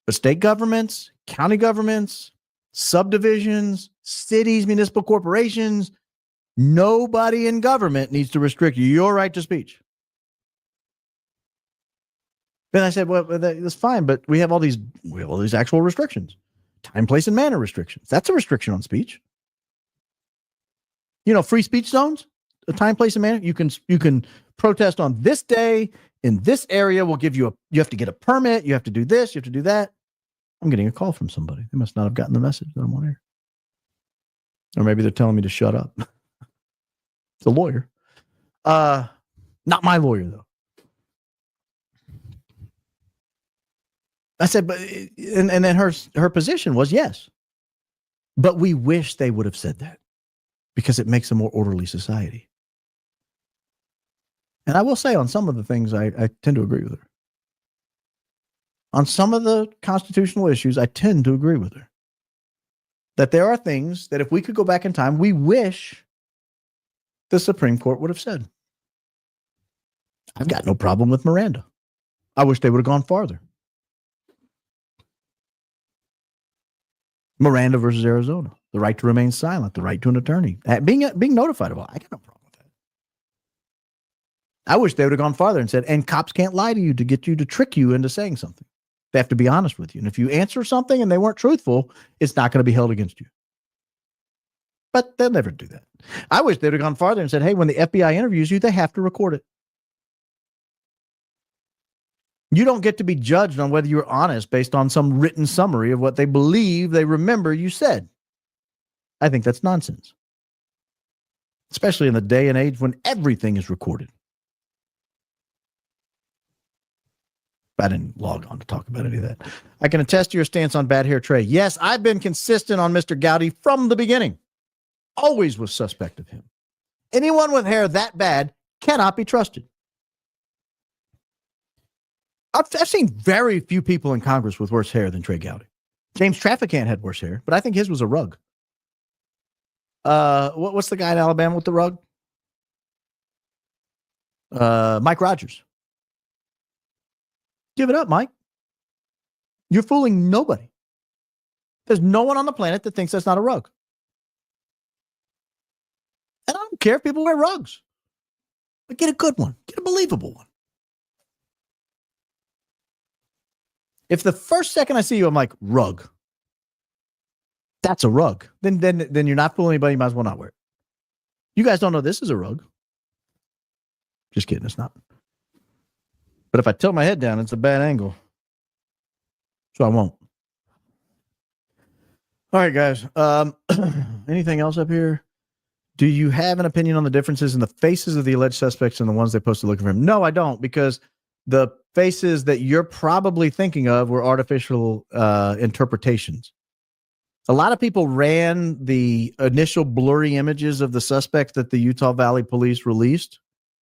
but state governments, county governments, subdivisions, cities, municipal corporations, nobody in government needs to restrict your right to speech. Then I said, well, that's fine, but we have all these actual restrictions. Time, place, and manner restrictions. That's a restriction on speech. Free speech zones, a time, place, and manner. You can protest on this day in this area. We'll give you you have to get a permit. You have to do this. You have to do that. I'm getting a call from somebody. They must not have gotten the message that I'm on air. Or maybe they're telling me to shut up. It's a lawyer. Not my lawyer, though. I said, but and then her position was yes. But we wish they would have said that, because it makes a more orderly society. And I will say, on some of the things, I tend to agree with her. On some of the constitutional issues, I tend to agree with her. That there are things that if we could go back in time, we wish the Supreme Court would have said. I've got no problem with Miranda. I wish they would have gone farther. Miranda versus Arizona, the right to remain silent, the right to an attorney, being notified of all. I got no problem with that. I wish they would have gone farther and said, and cops can't lie to you to get you to trick you into saying something. They have to be honest with you. And if you answer something and they weren't truthful, it's not going to be held against you. But they'll never do that. I wish they would have gone farther and said, hey, when the FBI interviews you, they have to record it. You don't get to be judged on whether you're honest based on some written summary of what they believe they remember you said. I think that's nonsense, especially in the day and age when everything is recorded. I didn't log on to talk about any of that. I can attest to your stance on bad hair, Trey. Yes, I've been consistent on Mr. Gowdy from the beginning. Always was suspect of him. Anyone with hair that bad cannot be trusted. I've seen very few people in Congress with worse hair than Trey Gowdy. James Traficant had worse hair, but I think his was a rug. What's the guy in Alabama with the rug? Mike Rogers. Give it up, Mike. You're fooling nobody. There's no one on the planet that thinks that's not a rug. And I don't care if people wear rugs. But get a good one. Get a believable one. If the first second I see you, I'm like, rug. That's a rug. Then you're not fooling anybody. You might as well not wear it. You guys don't know this is a rug. Just kidding. It's not. But if I tilt my head down, it's a bad angle. So I won't. All right, guys. Anything else up here? Do you have an opinion on the differences in the faces of the alleged suspects and the ones they posted looking for him? No, I don't, because the faces that you're probably thinking of were artificial interpretations. A lot of people ran the initial blurry images of the suspects that the Utah Valley Police released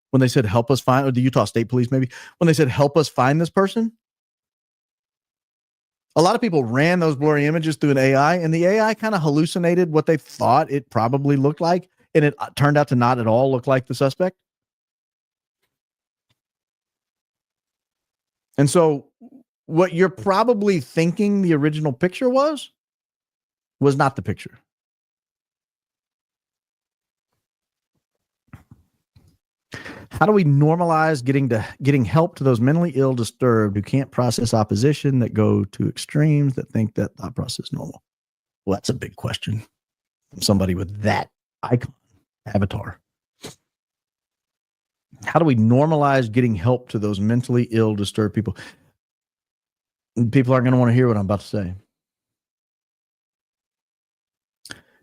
when they said, help us find, or the Utah State Police maybe, when they said, help us find this person. A lot of people ran those blurry images through an AI, and the AI kind of hallucinated what they thought it probably looked like, and it turned out to not at all look like the suspect. And so what you're probably thinking the original picture was not the picture. How do we normalize getting help to those mentally ill, disturbed, who can't process opposition, that go to extremes, that think that thought process is normal? Well, that's a big question from somebody with that icon avatar. How do we normalize getting help to those mentally ill, disturbed people? People aren't going to want to hear what I'm about to say.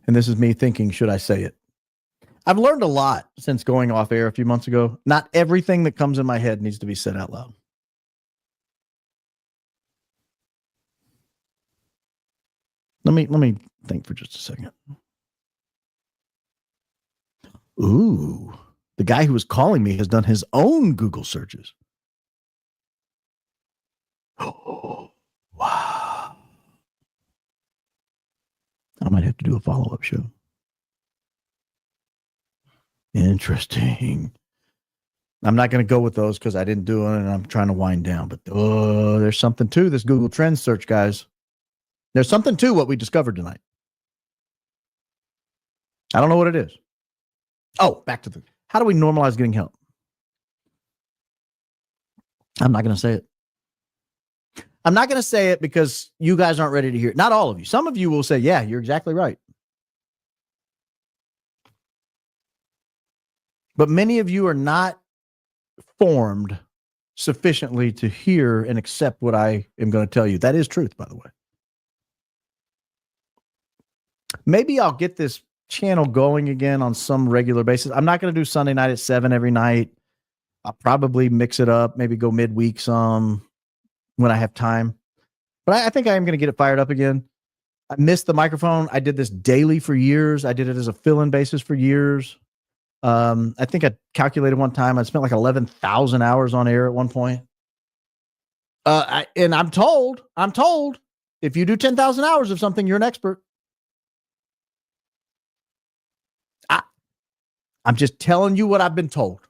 And this is me thinking, should I say it? I've learned a lot since going off air a few months ago. Not everything that comes in my head needs to be said out loud. Let me think for just a second. Ooh, the guy who was calling me has done his own Google searches. Oh, wow. I might have to do a follow-up show. Interesting. I'm not going to go with those because I didn't do it and I'm trying to wind down. But there's something to this Google Trends search, guys. There's something to what we discovered tonight. I don't know what it is. Oh, back to how do we normalize getting help? I'm not going to say it. I'm not going to say it because you guys aren't ready to hear it. Not all of you. Some of you will say, yeah, you're exactly right. But many of you are not formed sufficiently to hear and accept what I am going to tell you. That is truth, by the way. Maybe I'll get this channel going again on some regular basis. I'm not going to do Sunday night at 7 every night. I'll probably mix it up, maybe go midweek some when I have time. But I think I am going to get it fired up again. I missed the microphone. I did this daily for years. I did it as a fill-in basis for years. I think I calculated one time I spent like 11,000 hours on air at one point. And I'm told if you do 10,000 hours of something, you're an expert. I'm just telling you what I've been told.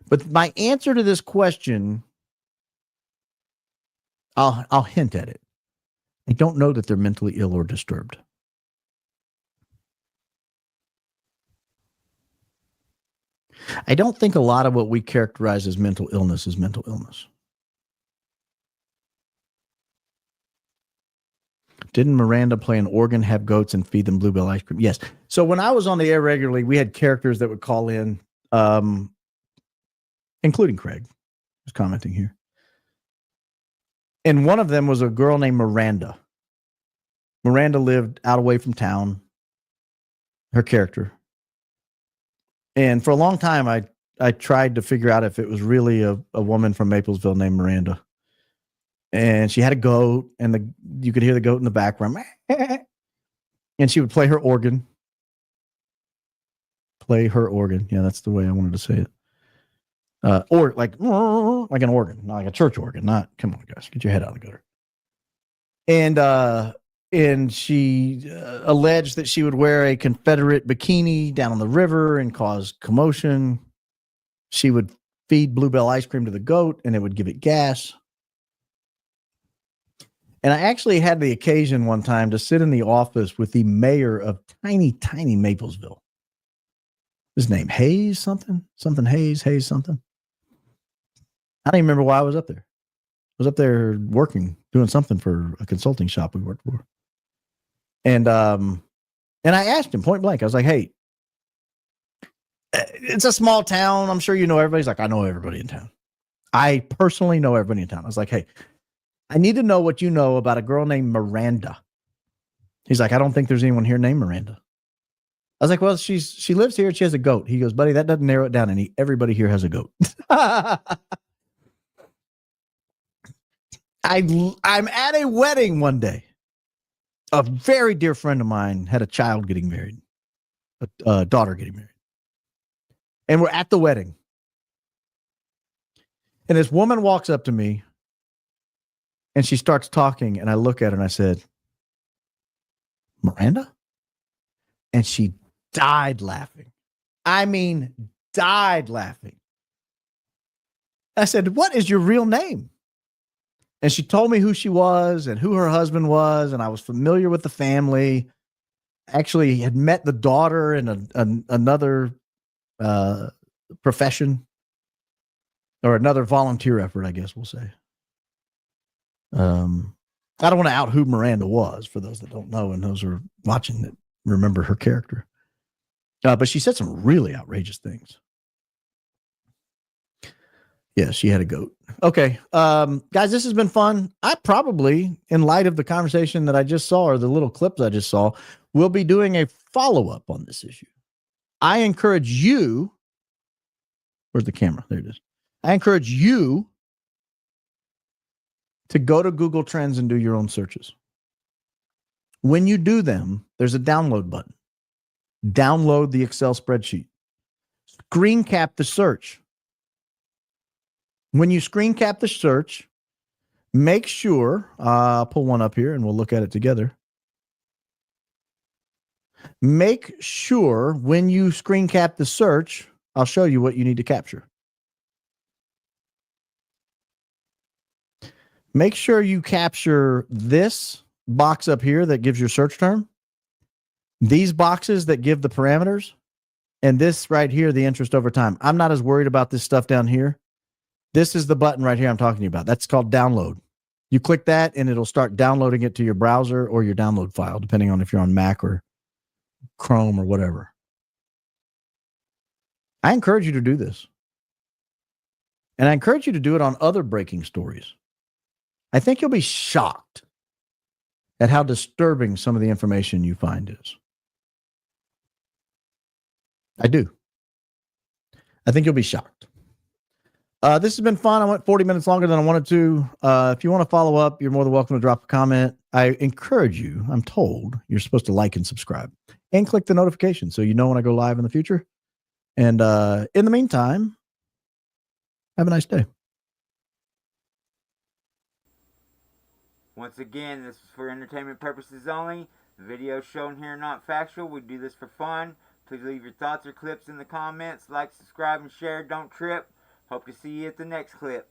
But my answer to this question, I'll hint at it. I don't know that they're mentally ill or disturbed. I don't think a lot of what we characterize as mental illness is mental illness. Didn't Miranda play an organ, have goats, and feed them Bluebell ice cream? Yes. So when I was on the air regularly, we had characters that would call in, including Craig, who's commenting here. And one of them was a girl named Miranda. Miranda lived out away from town, her character. And for a long time, I tried to figure out if it was really a woman from Maplesville named Miranda. And she had a goat, and you could hear the goat in the background. And she would play her organ. Play her organ. Yeah, that's the way I wanted to say it. Or like an organ, not like a church organ. Not, come on, guys, get your head out of the gutter. And she alleged that she would wear a Confederate bikini down on the river and cause commotion. She would feed Bluebell ice cream to the goat, and it would give it gas. And I actually had the occasion one time to sit in the office with the mayor of tiny, tiny Maplesville. His name, Hayes something Hayes something. I don't even remember why I was up there. I was up there working, doing something for a consulting shop we worked for. And I asked him point blank, I was like, hey, it's a small town. I'm sure you know everybody. He's like, I know everybody in town. I personally know everybody in town. I was like, hey, I need to know what you know about a girl named Miranda. He's like, I don't think there's anyone here named Miranda. I was like, well, she lives here. She has a goat. He goes, buddy, that doesn't narrow it down any. Everybody here has a goat. I'm at a wedding one day. A very dear friend of mine had a child getting married, a daughter getting married. And we're at the wedding. And this woman walks up to me and she starts talking. And I look at her and I said, Miranda? And she died laughing. I mean, died laughing. I said, what is your real name? And she told me who she was and who her husband was. And I was familiar with the family. Actually had met the daughter in another profession or another volunteer effort, I guess we'll say. I don't want to out who Miranda was for those that don't know and those who are watching that remember her character. But she said some really outrageous things. Yeah, she had a goat. Okay. Guys, this has been fun. I probably, in light of the conversation that I just saw or the little clips I just saw, will be doing a follow-up on this issue. I encourage you, where's the camera? There it is. I encourage you to go to Google Trends and do your own searches. When you do them, there's a download button. Download the Excel spreadsheet. Screen cap the search. When you screen cap the search, make sure, I'll pull one up here and we'll look at it together. Make sure when you screen cap the search, I'll show you what you need to capture. Make sure you capture this box up here that gives your search term, these boxes that give the parameters, and this right here, the interest over time. I'm not as worried about this stuff down here. This is the button right here I'm talking about. That's called download. You click that and it'll start downloading it to your browser or your download file, depending on if you're on Mac or Chrome or whatever. I encourage you to do this. And I encourage you to do it on other breaking stories. I think you'll be shocked at how disturbing some of the information you find is. I do. I think you'll be shocked. This has been fun. I went 40 minutes longer than I wanted to. If you want to follow up, you're more than welcome to drop a comment. I encourage you, I'm told, you're supposed to like and subscribe and click the notification so you know when I go live in the future. And in the meantime, have a nice day. Once again, this is for entertainment purposes only. The video shown here not factual. We do this for fun. Please leave your thoughts or clips in the comments. Like, subscribe, and share. Don't trip. Hope to see you at the next clip.